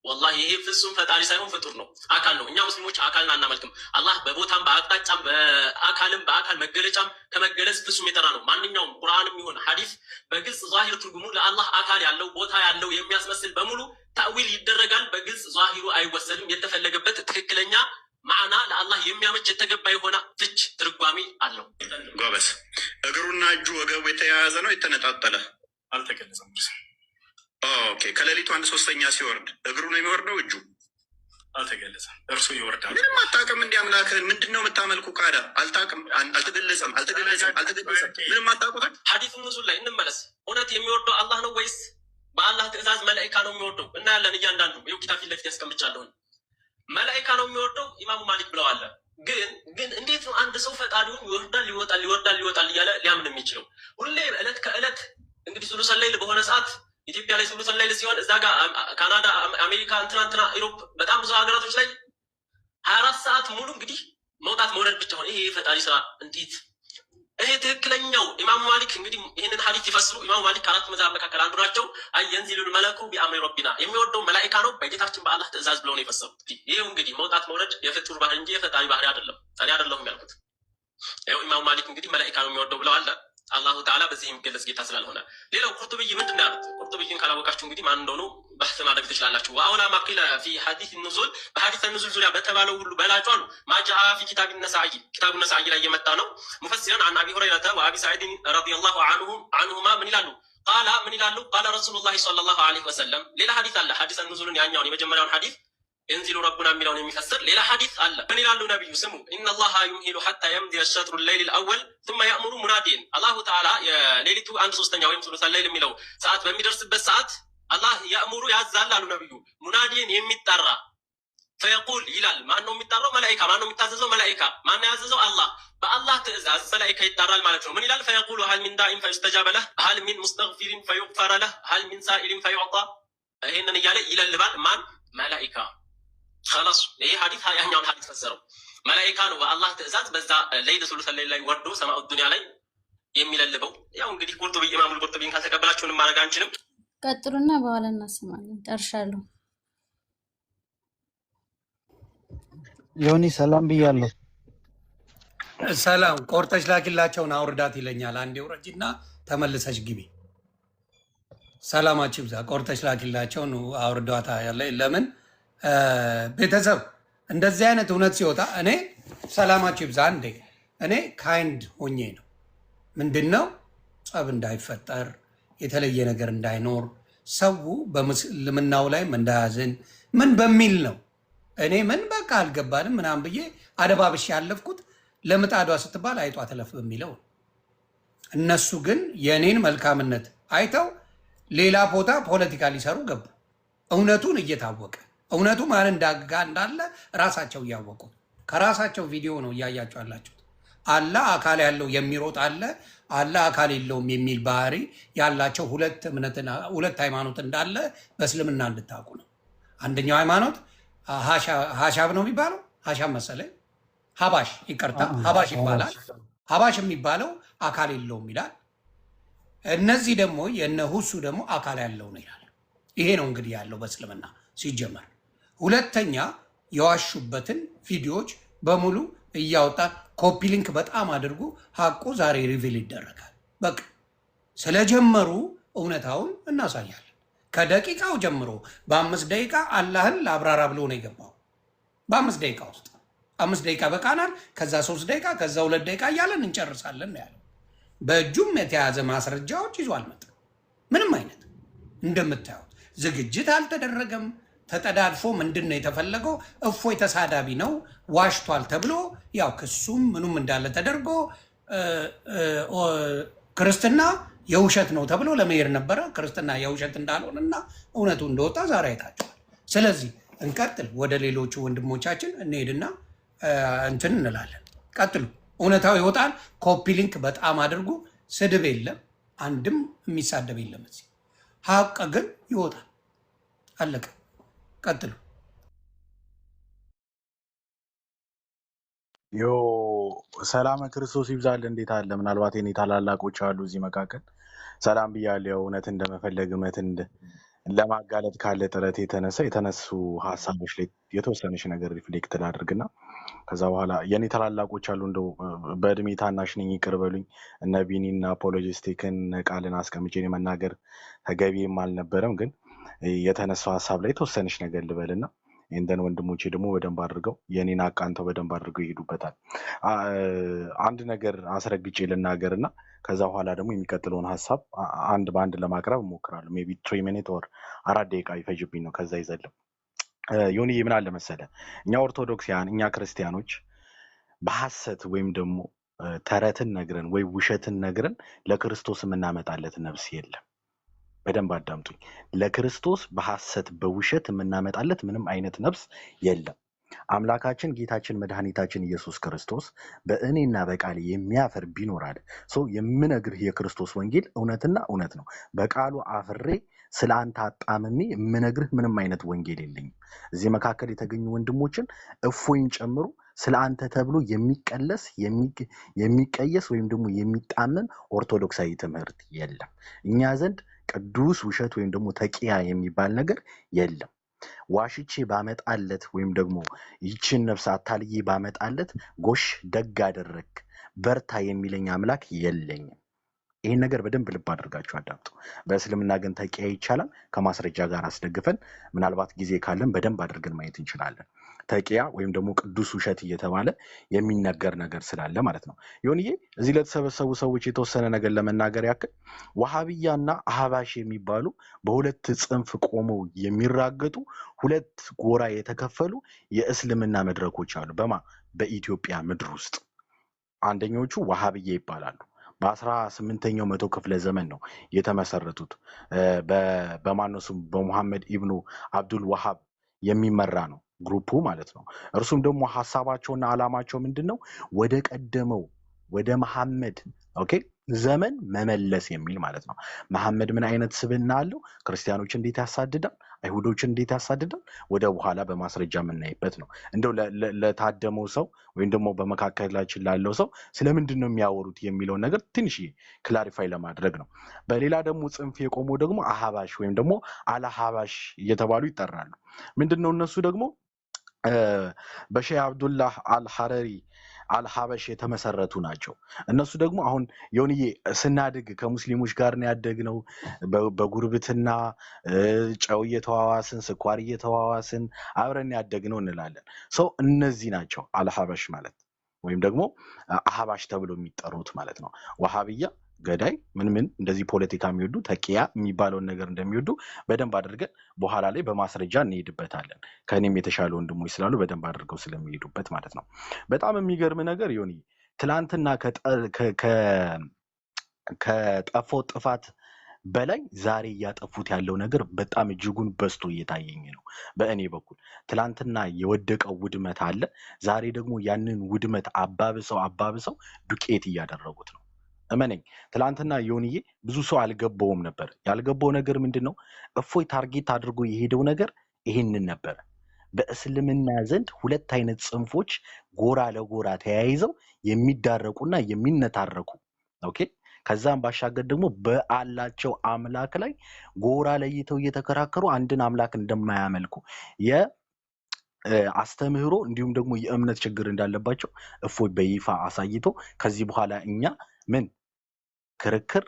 ወላሂ ይሄ ፍጹም ፈጣሪ ሳይሆን ፍጡር ነው፣ አካል ነው። እኛ ሙስሊሞች አካልን አናመልክም። አላህ በቦታም በአቅጣጫም በአካል መገለጫም ከመገለጽ ፍጹም የጠራ ነው። ማንኛውም ቁርአንም ይሁን ሐዲስ በግልጽ ዛሂር ትርጉሙ ለአላህ አካል ያለው ቦታ ያለው የሚያስመስል በሙሉ ታዊል ይደረጋል። በግልጽ ዛሂሩ አይወሰድም። የተፈለገበት ትክክለኛ ማዕና ለአላህ የሚያመች የተገባ የሆነ ፍች ትርጓሜ አለው። ጎበስ። እግሩና እጁ ወገቡ የተያያዘ ነው የተነጣጠለ? አልተገለጸም። ኦኬ ከሌሊቱ 1/3 ሲወርድ እግሩ ነው የሚወርደው? እጁ አልተገለጸም። እርሱ ይወርዳል። ምንም አታውቅም። እንዲህ አምላክህን ምንድን ነው የምታመልኩ? ካዳ አልታውቅም። አልተገለጸም። ምንም አታውቁትም። ሐዲሱ ንዙል ላይ እንመለስ። እውነት የሚወርደው አላህ ነው ወይስ በአላህ ትእዛዝ መላኢካ ነው የሚወርደው? እናያለን። እያንዳንዱ ይኸው ኪታብ ፊት ለፊት ያስቀምጫለሁን። መላኢካ ነው የሚወርደው ኢማሙ ማሊክ ብለዋል። ግን እንዴት ነው አንድ ሰው ፈጣሪውን ይወርዳል እያለ ሊያምን የሚችለው? ሁሌ እለት ከእለት እንግዲህ ሱሉሰል ለይል በሆነ ሰዓት ኢትዮጵያ ላይ ሱሉሰል ለይል ሲሆን እዛ ጋር ካናዳ፣ አሜሪካ፣ እንትና ኢሮፕ በጣም ብዙ ሀገራቶች ላይ 24 ሰዓት ሙሉ እንግዲህ መውጣት መውረድ ብቻ ሆነ። ይሄ የፈጣሪ ስራ እንዴት! ይሄ ትክክለኛው ኢማሙ ማሊክ እንግዲህ ይህንን ሐዲስ ይፈስሩ። ኢማሙ ማሊክ ከአራት መዛብ መካከል አንዱ ናቸው። አየንዚሉል መለኩ ቢአምሪ ረቢና፣ የሚወርደው መላኢካ ነው በጌታችን በአላህ ትእዛዝ ብለው ነው የፈሰሩት። ይሄው እንግዲህ መውጣት መውረድ የፍጡር ባህሪ እንጂ የፈጣሪ ባህሪ አይደለም። እኔ አይደለሁም ያልኩት። ይኸው ኢማሙ ማሊክ እንግዲህ መላኢካ ነው የሚወርደው ብለዋል። አላሁ ተዓላ በዚህ የሚገለጽ ጌታ ስላልሆነ። ሌላው ቁርጡብይ ምንድን ነው ያሉት? ቁርጡብይን ካላወቃችሁ እንግዲህ ማን እንደሆኑ ባህስ ማድረግ ትችላላችሁ። ወአውላ ማቂለ ፊ ሐዲስ ኑዙል፣ በሐዲስ ኑዙል ዙሪያ በተባለው ሁሉ በላጩ አሉ ማጃአ ፊ ኪታብ ነሳኢ፣ ኪታብ ነሳኢ ላይ የመጣ ነው። ሙፈሲራን አን አቢ ሁረይረተ ወአቢ ሰዒድ ረዲየላሁ ዐንሁማ ምን ይላሉ? ቃላ ምን ይላሉ? ቃለ ረሱሉላሂ ሰለላሁ ዐለይሂ ወሰለም። ሌላ ሐዲስ አለ። ሐዲስ ኑዙልን ያኛውን የመጀመሪያውን ሐዲስ የንዚሉ ረቡና የሚለውን የሚፈስር ሌላ ሐዲስ አለ። ምን ይላሉ ነቢዩ? ስሙ ኢነላሃ ዩምሂሉ ሐታ የምዲየ ሸጥሩ ሌይል አወል ثم يأمر ሙናዲን። አላሁ ተዓላ የሌሊቱ 1/3 ወይም ሱሉሰል ለይል የሚለው ሰዓት በሚደርስበት ሰዓት አላህ ያእሙሩ ያዛል አሉ ነቢዩ። ሙናዲን የሚጠራ ፈየቁል ይላል። ማን ነው የሚጠራው? መላኢካ። ማን ነው የሚታዘዘው? መላኢካ። ማን ነው ያዘዘው? አላህ። በአላህ ትእዛዝ መላኢካ ይጠራል ማለት ነው። ምን ይላል? ፈየቁሉ ሀል ሚን ዳኢን ፈዩስተጃበ ለህ፣ ሀል ሚን ሙስተግፊሪን ፈዩግፈረ ለህ፣ ሀል ሚን ሳኢሊን ፈዩዕጣ። ይሄንን እያለ ይለልባል። ማን? መላኢካ። خلاص ይሄ ሐዲስ ያኛውን ሐዲስ ፈሰረው። መላኢካ ነው በአላህ ትእዛዝ በዛ ለይለ ሱሉሰል ለይል ላይ ወርዶ ሰማኡ ዱንያ ላይ የሚለልበው። ያው እንግዲህ ቁርጡቢ ኢማሙል ቁርጡቢን ካልተቀበላችሁ ምንም ማድረግ አንችልም። ቀጥሉና በኋላ እናሰማለን። ጨርሻለሁ። ዮኒ ሰላም ብያለሁ። ሰላም ቆርጠሽ ላኪላቸውን አውርዳት ይለኛል። አንዴ ውረጅና ተመልሰሽ ግቢ። ሰላማችሁ ይብዛ። ቆርጠሽ ላኪላቸውን አውርዷታ ያለ ለምን ቤተሰብ እንደዚህ አይነት እውነት ሲወጣ እኔ ሰላማችሁ ይብዛ። አንዴ እኔ ካይንድ ሆኜ ነው ምንድን ነው ጸብ እንዳይፈጠር የተለየ ነገር እንዳይኖር ሰው በምስልምናው ላይም እንዳያዝን ምን በሚል ነው እኔ ምን በቃ አልገባንም ምናምን ብዬ አደባብሽ ያለፍኩት ለምጣዷ ስትባል አይጧ ተለፍ በሚለው። እነሱ ግን የእኔን መልካምነት አይተው ሌላ ቦታ ፖለቲካ ሊሰሩ ገቡ። እውነቱን እየታወቀ እውነቱ ማን እንዳጋ እንዳለ ራሳቸው እያወቁ ከራሳቸው ቪዲዮ ነው እያያቸው ያላችሁት። አላ አካል ያለው የሚሮጥ አለ፣ አላ አካል የለውም የሚል ባህሪ ያላቸው ሁለት ሃይማኖት እንዳለ በእስልምና እንድታውቁ ነው። አንደኛው ሃይማኖት ሀሻብ ነው የሚባለው፣ ሀሻብ መሰለኝ፣ ሀባሽ ይቅርታ፣ ሀባሽ ይባላል። ሀባሽ የሚባለው አካል የለውም ይላል። እነዚህ ደግሞ የነ ሁሱ ደግሞ አካል ያለው ነው ይላል። ይሄ ነው እንግዲህ ያለው በእስልምና ሲጀመር። ሁለተኛ የዋሹበትን ቪዲዮዎች በሙሉ እያወጣን ኮፒ ሊንክ በጣም አድርጉ። ሀቁ ዛሬ ሪቪል ይደረጋል። በቃ ስለጀመሩ እውነታውን እናሳያለን። ከደቂቃው ጀምሮ በ5 ደቂቃ አላህን ለአብራራ ብሎ ነው የገባው። በ5 ደቂቃ ውስጥ 5 ደቂቃ በቃናል። ከዛ 3 ደቂቃ ከዛ 2 ደቂቃ እያለን እንጨርሳለን ነው ያለው። በእጁም የተያዘ ማስረጃዎች ይዞ አልመጣም። ምንም አይነት እንደምታዩት ዝግጅት አልተደረገም። ተጠዳድፎ ምንድን ነው የተፈለገው? እፎይ ተሳዳቢ ነው ዋሽቷል ተብሎ ያው ክሱም ምኑም እንዳለ ተደርጎ ክርስትና የውሸት ነው ተብሎ ለመሄድ ነበረ። ክርስትና የውሸት እንዳልሆነና እውነቱ እንደወጣ ዛሬ አይታችኋል። ስለዚህ እንቀጥል። ወደ ሌሎቹ ወንድሞቻችን እንሄድና እንትን እንላለን። ቀጥሉ። እውነታው ይወጣል። ኮፒ ሊንክ በጣም አድርጉ። ስድብ የለም፣ አንድም የሚሳደብ የለም። እዚህ ሀቅ ግን ይወጣል። አለቀ። ቀጥሉ። ዮ ሰላም ክርስቶስ ይብዛል። እንዴት አለ? ምናልባት የኔ ታላላቆች አሉ እዚህ መካከል ሰላም ብያለሁ። እውነት እንደመፈለግ እውነትን ለማጋለጥ ካለ ጥረት የተነሱ ሀሳቦች ላይ የተወሰነች ነገር ሪፍሌክት ላድርግና ከዛ በኋላ የኔ ታላላቆች አሉ። እንደው በእድሜ ታናሽ ነኝ ይቅር በሉኝ። እነ ቢኒና አፖሎጂስቲክን ቃልን አስቀምጬ መናገር ተገቢም አልነበረም፣ ግን የተነሳው ሀሳብ ላይ የተወሰነች ነገር ልበልና እንደን ወንድሞቼ ደግሞ በደንብ አድርገው የኔን አቃንተው በደንብ አድርገው ይሄዱበታል። አንድ ነገር አስረግጬ ልናገርና ከዛ በኋላ ደግሞ የሚቀጥለውን ሀሳብ አንድ በአንድ ለማቅረብ እሞክራለሁ። ሜይ ቢ 3 ሚኒት ኦር 4 ደቂቃ ይፈጅብኝ ነው። ከዛ ይዘልም ዮኒዬ ምን አለ መሰለ፣ እኛ ኦርቶዶክሲያን እኛ ክርስቲያኖች በሐሰት ወይም ደግሞ ተረትን ነግረን ወይ ውሸትን ነግረን ለክርስቶስ የምናመጣለት ነፍስ የለም። በደንብ አዳምጡኝ። ለክርስቶስ በሐሰት በውሸት የምናመጣለት ምንም አይነት ነፍስ የለም። አምላካችን ጌታችን መድኃኒታችን ኢየሱስ ክርስቶስ በእኔና በቃል የሚያፈር ቢኖር አለ የምነግርህ የክርስቶስ ወንጌል እውነትና እውነት ነው። በቃሉ አፍሬ ስለ አንተ አጣምሜ የምነግርህ ምንም አይነት ወንጌል የለኝም። እዚህ መካከል የተገኙ ወንድሞችን እፎይን ጨምሮ ስለ አንተ ተብሎ የሚቀየስ ወይም ደግሞ የሚጣመም ኦርቶዶክሳዊ ትምህርት የለም። እኛ ዘንድ ቅዱስ ውሸት ወይም ደግሞ ተቂያ የሚባል ነገር የለም። ዋሽቼ ባመጣለት ወይም ደግሞ ይችን ነፍስ አታልዬ ባመጣለት ጎሽ ደግ አደረግ በርታ የሚለኝ አምላክ የለኝም። ይህን ነገር በደንብ ልብ አድርጋችሁ አዳምጡ። በእስልምና ግን ተቂያ ይቻላል። ከማስረጃ ጋር አስደግፈን ምናልባት ጊዜ ካለን በደንብ አድርገን ማየት እንችላለን። ተቂያ ወይም ደግሞ ቅዱስ ውሸት እየተባለ የሚነገር ነገር ስላለ ማለት ነው። ዮኒዬ እዚህ ለተሰበሰቡ ሰዎች የተወሰነ ነገር ለመናገር ያክል ወሃቢያና አህባሽ የሚባሉ በሁለት ጽንፍ ቆመው የሚራገጡ ሁለት ጎራ የተከፈሉ የእስልምና መድረኮች አሉ። በኢትዮጵያ ምድር ውስጥ አንደኞቹ ወሃቢያ ይባላሉ። በ18ኛው መቶ ክፍለ ዘመን ነው የተመሰረቱት። በማነሱም በሙሐመድ ኢብኑ አብዱል ወሃብ የሚመራ ነው ግሩፑ ማለት ነው። እርሱም ደግሞ ሐሳባቸውና ዓላማቸው ምንድነው? ወደ ቀደመው ወደ መሐመድ ዘመን መመለስ የሚል ማለት ነው። መሐመድ ምን አይነት ስብዕና አለው? ክርስቲያኖች እንዴት ያሳድዳል? አይሁዶችን እንዴት ያሳድዳል? ወደ በኋላ በማስረጃ የምናይበት ነው። እንደው ለታደመው ሰው ወይም ደግሞ በመካከላችን ላለው ሰው ስለምንድን ነው የሚያወሩት የሚለውን ነገር ትንሽ ክላሪፋይ ለማድረግ ነው። በሌላ ደግሞ ጽንፍ የቆመው ደግሞ አህባሽ ወይም ደግሞ አልአህባሽ እየተባሉ ይጠራሉ። ምንድነው እነሱ ደግሞ በሼህ አብዱላህ አልሐረሪ አልሐበሽ የተመሰረቱ ናቸው። እነሱ ደግሞ አሁን የሆንዬ ስናድግ ከሙስሊሞች ጋር ነው ያደግነው በጉርብትና ጨው እየተዋዋስን ስኳር እየተዋዋስን አብረን ያደግነው እንላለን። ሰው እነዚህ ናቸው አልሐበሽ ማለት ወይም ደግሞ አህባሽ ተብሎ የሚጠሩት ማለት ነው። ወሃብያ ገዳይ ምን እንደዚህ ፖለቲካ የሚወዱ ተቂያ የሚባለውን ነገር እንደሚወዱ በደንብ አድርገን በኋላ ላይ በማስረጃ እንሄድበታለን። ከኔም የተሻለ ወንድሞች ስላሉ በደንብ አድርገው ስለሚሄዱበት ማለት ነው። በጣም የሚገርም ነገር ይሁን ትላንትና ከጠፋው ጥፋት በላይ ዛሬ እያጠፉት ያለው ነገር በጣም እጅጉን በዝቶ እየታየኝ ነው በእኔ በኩል። ትላንትና የወደቀው ውድመት አለ፣ ዛሬ ደግሞ ያንን ውድመት አባብሰው ዱቄት እያደረጉት ነው። እመነኝ ትላንትና ዮኒዬ ብዙ ሰው አልገባውም ነበር። ያልገባው ነገር ምንድነው? እፎይ ታርጌት አድርጎ የሄደው ነገር ይሄንን ነበር። በእስልምና ዘንድ ሁለት አይነት ጽንፎች ጎራ ለጎራ ተያይዘው የሚዳረቁና የሚነታረኩ ኦኬ። ከዛም ባሻገር ደግሞ በአላቸው አምላክ ላይ ጎራ ለይተው እየተከራከሩ አንድን አምላክ እንደማያመልኩ የአስተምህሮ እንዲሁም ደግሞ የእምነት ችግር እንዳለባቸው እፎይ በይፋ አሳይቶ ከዚህ በኋላ እኛ ምን ክርክር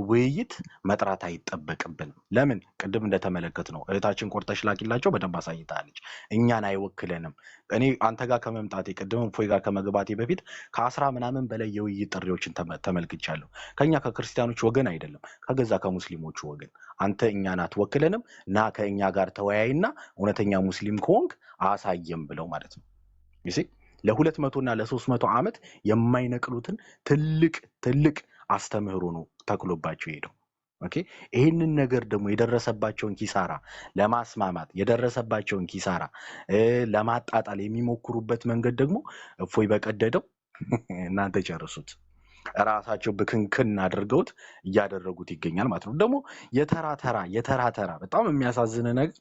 ውይይት መጥራት አይጠበቅብንም። ለምን ቅድም እንደተመለከት ነው እህታችን ቆርጠሽ ላኪላቸው በደንብ አሳይታለች። እኛን አይወክለንም። እኔ አንተ ጋር ከመምጣቴ ቅድም እፎይ ጋር ከመግባቴ በፊት ከ10 ምናምን በላይ የውይይት ጥሪዎችን ተመልክቻለሁ። ከኛ ከክርስቲያኖች ወገን አይደለም፣ ከገዛ ከሙስሊሞቹ ወገን። አንተ እኛን አትወክለንም፣ ና ከእኛ ጋር ተወያይና እውነተኛ ሙስሊም ከሆንክ አሳየም ብለው ማለት ነው። ለ200 እና ለ300 ዓመት የማይነቅሉትን ትልቅ አስተምህሮ ነው ተክሎባቸው ሄደው። ኦኬ ይሄንን ነገር ደግሞ የደረሰባቸውን ኪሳራ ለማስማማት የደረሰባቸውን ኪሳራ ለማጣጣል የሚሞክሩበት መንገድ ደግሞ እፎይ በቀደደው እናንተ ጨርሱት ራሳቸው በክንክን አድርገውት እያደረጉት ይገኛል ማለት ነው። ደግሞ የተራ በጣም የሚያሳዝን ነገር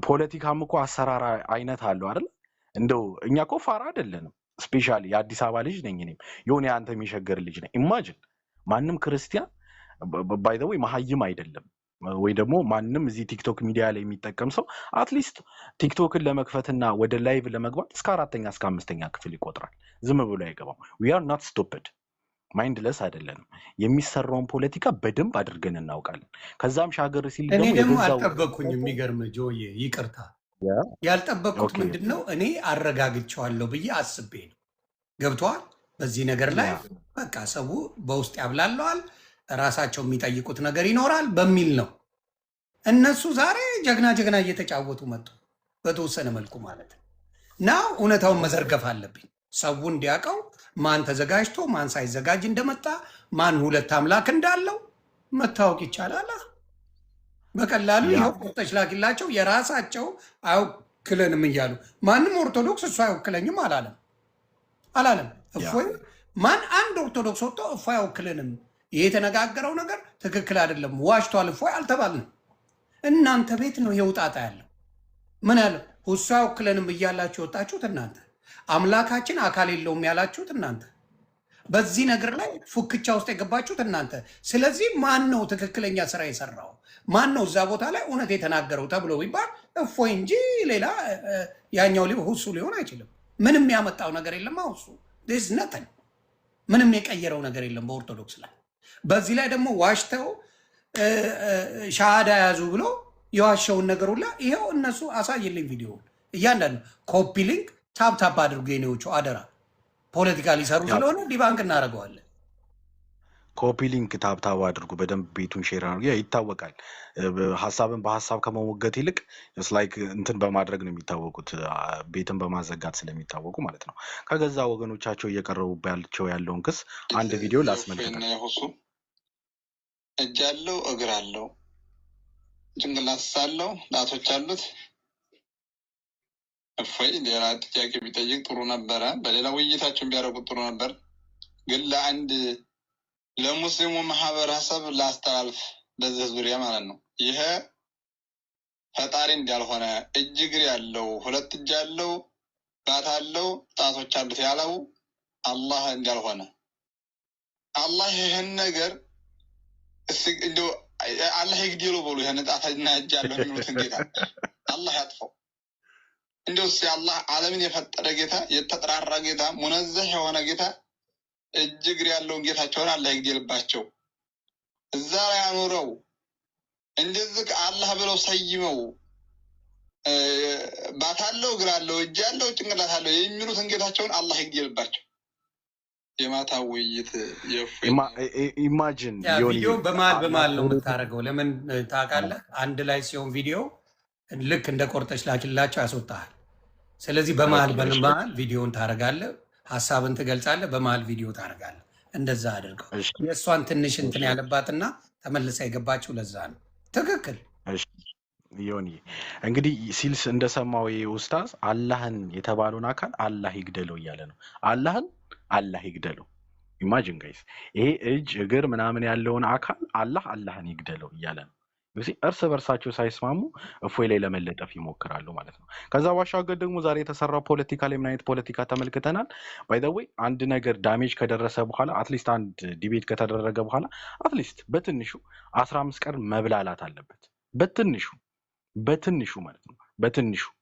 ፖለቲካም እኮ አሰራር አይነት አለው አይደል? እንደው እኛ እኮ ፋራ አይደለንም። ስፔሻሊ የአዲስ አበባ ልጅ ነኝ እኔም የሆነ አንተ የሚሸገር ልጅ ነኝ። ኢማጂን ማንም ክርስቲያን ባይ ዘ ዌይ መሀይም አይደለም ወይ ደግሞ ማንም እዚህ ቲክቶክ ሚዲያ ላይ የሚጠቀም ሰው አትሊስት ቲክቶክን ለመክፈትና ወደ ላይቭ ለመግባት እስከ 4ኛ እስከ 5ኛ ክፍል ይቆጥራል። ዝም ብሎ አይገባም። we are not stupid ማይንድለስ አይደለንም። የሚሰራውን ፖለቲካ በደንብ አድርገን እናውቃለን። ከዛም ሻገር ሲል ደግሞ አልጠበቅኩኝ። የሚገርም ጆዬ ይቅርታ ያልጠበቁት ምንድነው? እኔ አረጋግቸዋለሁ ብዬ አስቤ ነው። ገብቷል። በዚህ ነገር ላይ በቃ ሰው በውስጥ ያብላለዋል፣ ራሳቸው የሚጠይቁት ነገር ይኖራል በሚል ነው። እነሱ ዛሬ ጀግና እየተጫወቱ መጡ፣ በተወሰነ መልኩ ማለት ነው። እና እውነታውን መዘርገፍ አለብኝ። ሰው እንዲያውቀው ማን ተዘጋጅቶ ማን ሳይዘጋጅ እንደመጣ ማን ሁለት አምላክ እንዳለው መታወቅ ይቻላል። በቀላሉ ይኸው ቆርጠሽ ላኪላቸው። የራሳቸው አይወክለንም እያሉ ማንም ኦርቶዶክስ እሱ አይወክለኝም አላለም። እፎይ ማን አንድ ኦርቶዶክስ ወጥቶ እፎይ አይወክለንም፣ ይሄ የተነጋገረው ነገር ትክክል አይደለም፣ ዋሽቷል እፎይ አልተባልንም። እናንተ ቤት ነው የውጣጣ ያለው። ምን ያለው እሱ አይወክለንም እያላችሁ የወጣችሁት እናንተ፣ አምላካችን አካል የለውም ያላችሁት እናንተ፣ በዚህ ነገር ላይ ፉክቻ ውስጥ የገባችሁት እናንተ። ስለዚህ ማን ነው ትክክለኛ ስራ የሰራው? ማን ነው እዛ ቦታ ላይ እውነት የተናገረው ተብሎ ቢባል እፎይ እንጂ ሌላ ያኛው ሁሱ ሊሆን አይችልም። ምንም ያመጣው ነገር የለም። ሁሱ ነተን ምንም የቀየረው ነገር የለም በኦርቶዶክስ ላይ። በዚህ ላይ ደግሞ ዋሽተው ሻሃዳ ያዙ ብሎ የዋሸውን ነገር ሁላ ይኸው እነሱ አሳይልኝ ቪዲዮውን እያንዳንዱ ኮፒ ሊንክ ታፕ አድርጉ የኔዎቹ አደራ። ፖለቲካ ሊሰሩ ስለሆነ ዲባንክ እናደርገዋለን። ኮፒ ሊንክ ታብታብ አድርጉ፣ በደንብ ቤቱን ሼር አድርጉ። ይታወቃል ሀሳብን በሀሳብ ከመሞገት ይልቅ ላይክ እንትን በማድረግ ነው የሚታወቁት፣ ቤትን በማዘጋት ስለሚታወቁ ማለት ነው። ከገዛ ወገኖቻቸው እየቀረቡባቸው ያለውን ክስ አንድ ቪዲዮ ላስመልክታል። እጅ አለው፣ እግር አለው፣ ጭንቅላት አለው፣ ጣቶች አሉት። እፎይ ሌላ ጥያቄ ቢጠይቅ ጥሩ ነበረ። በሌላ ውይይታቸውን ቢያደርጉት ጥሩ ነበር። ግን ለሙስሊሙ ማህበረሰብ ላስተላልፍ በዚህ ዙሪያ ማለት ነው። ይሄ ፈጣሪ እንዳልሆነ እጅ እግር ያለው ሁለት እጅ ያለው ባት አለው ጣቶች አሉት ያለው አላህ እንዳልሆነ አላህ ይህን ነገር እንደው አላህ ይግደሉ ብሎ ይህን ጣትና እጅ ያለው የሚሉትን ጌታ አላህ ያጥፈው። እንደው አላህ ዓለምን የፈጠረ ጌታ የተጠራራ ጌታ ሙነዘህ የሆነ ጌታ እጅግ ያለውን ጌታቸውን አላህ ይግደልባቸው። እዛ ላይ አኑረው እንደዚህ አላህ ብለው ሰይመው ባታለው እግራለው እጅ ያለው ጭንቅላት አለው የሚሉትን ጌታቸውን አላህ ይግደልባቸው። የማታ ውይይት ኢማጂን ቪዲዮ በመሀል ነው የምታደርገው። ለምን ታውቃለህ? አንድ ላይ ሲሆን ቪዲዮ ልክ እንደ ቆርጠሽ ላኪላቸው ያስወጣሃል። ስለዚህ በመሀል ቪዲዮን ታደርጋለህ፣ ሀሳብን ትገልጻለህ፣ በመሀል ቪዲዮ ታደርጋለህ። እንደዛ አድርገው። የእሷን ትንሽ እንትን ያለባትና ተመልሳ የገባችው ለዛ ነው። ትክክል ዮኒ። እንግዲህ ሲልስ እንደሰማው ኡስታዝ አላህን የተባለውን አካል አላህ ይግደለው እያለ ነው። አላህ ይግደለው። ኢማጂን ጋይስ፣ ይሄ እጅ እግር ምናምን ያለውን አካል አላህን ይግደለው እያለ ነው። እርስ በርሳቸው ሳይስማሙ እፎይ ላይ ለመለጠፍ ይሞክራሉ ማለት ነው። ከዛ ባሻገር ደግሞ ዛሬ የተሰራው ፖለቲካ ላይ ምን አይነት ፖለቲካ ተመልክተናል። ባይ ዘ ዌይ አንድ ነገር ዳሜጅ ከደረሰ በኋላ አትሊስት አንድ ዲቤት ከተደረገ በኋላ አትሊስት በትንሹ 15 ቀን መብላላት አለበት። በትንሹ ማለት ነው።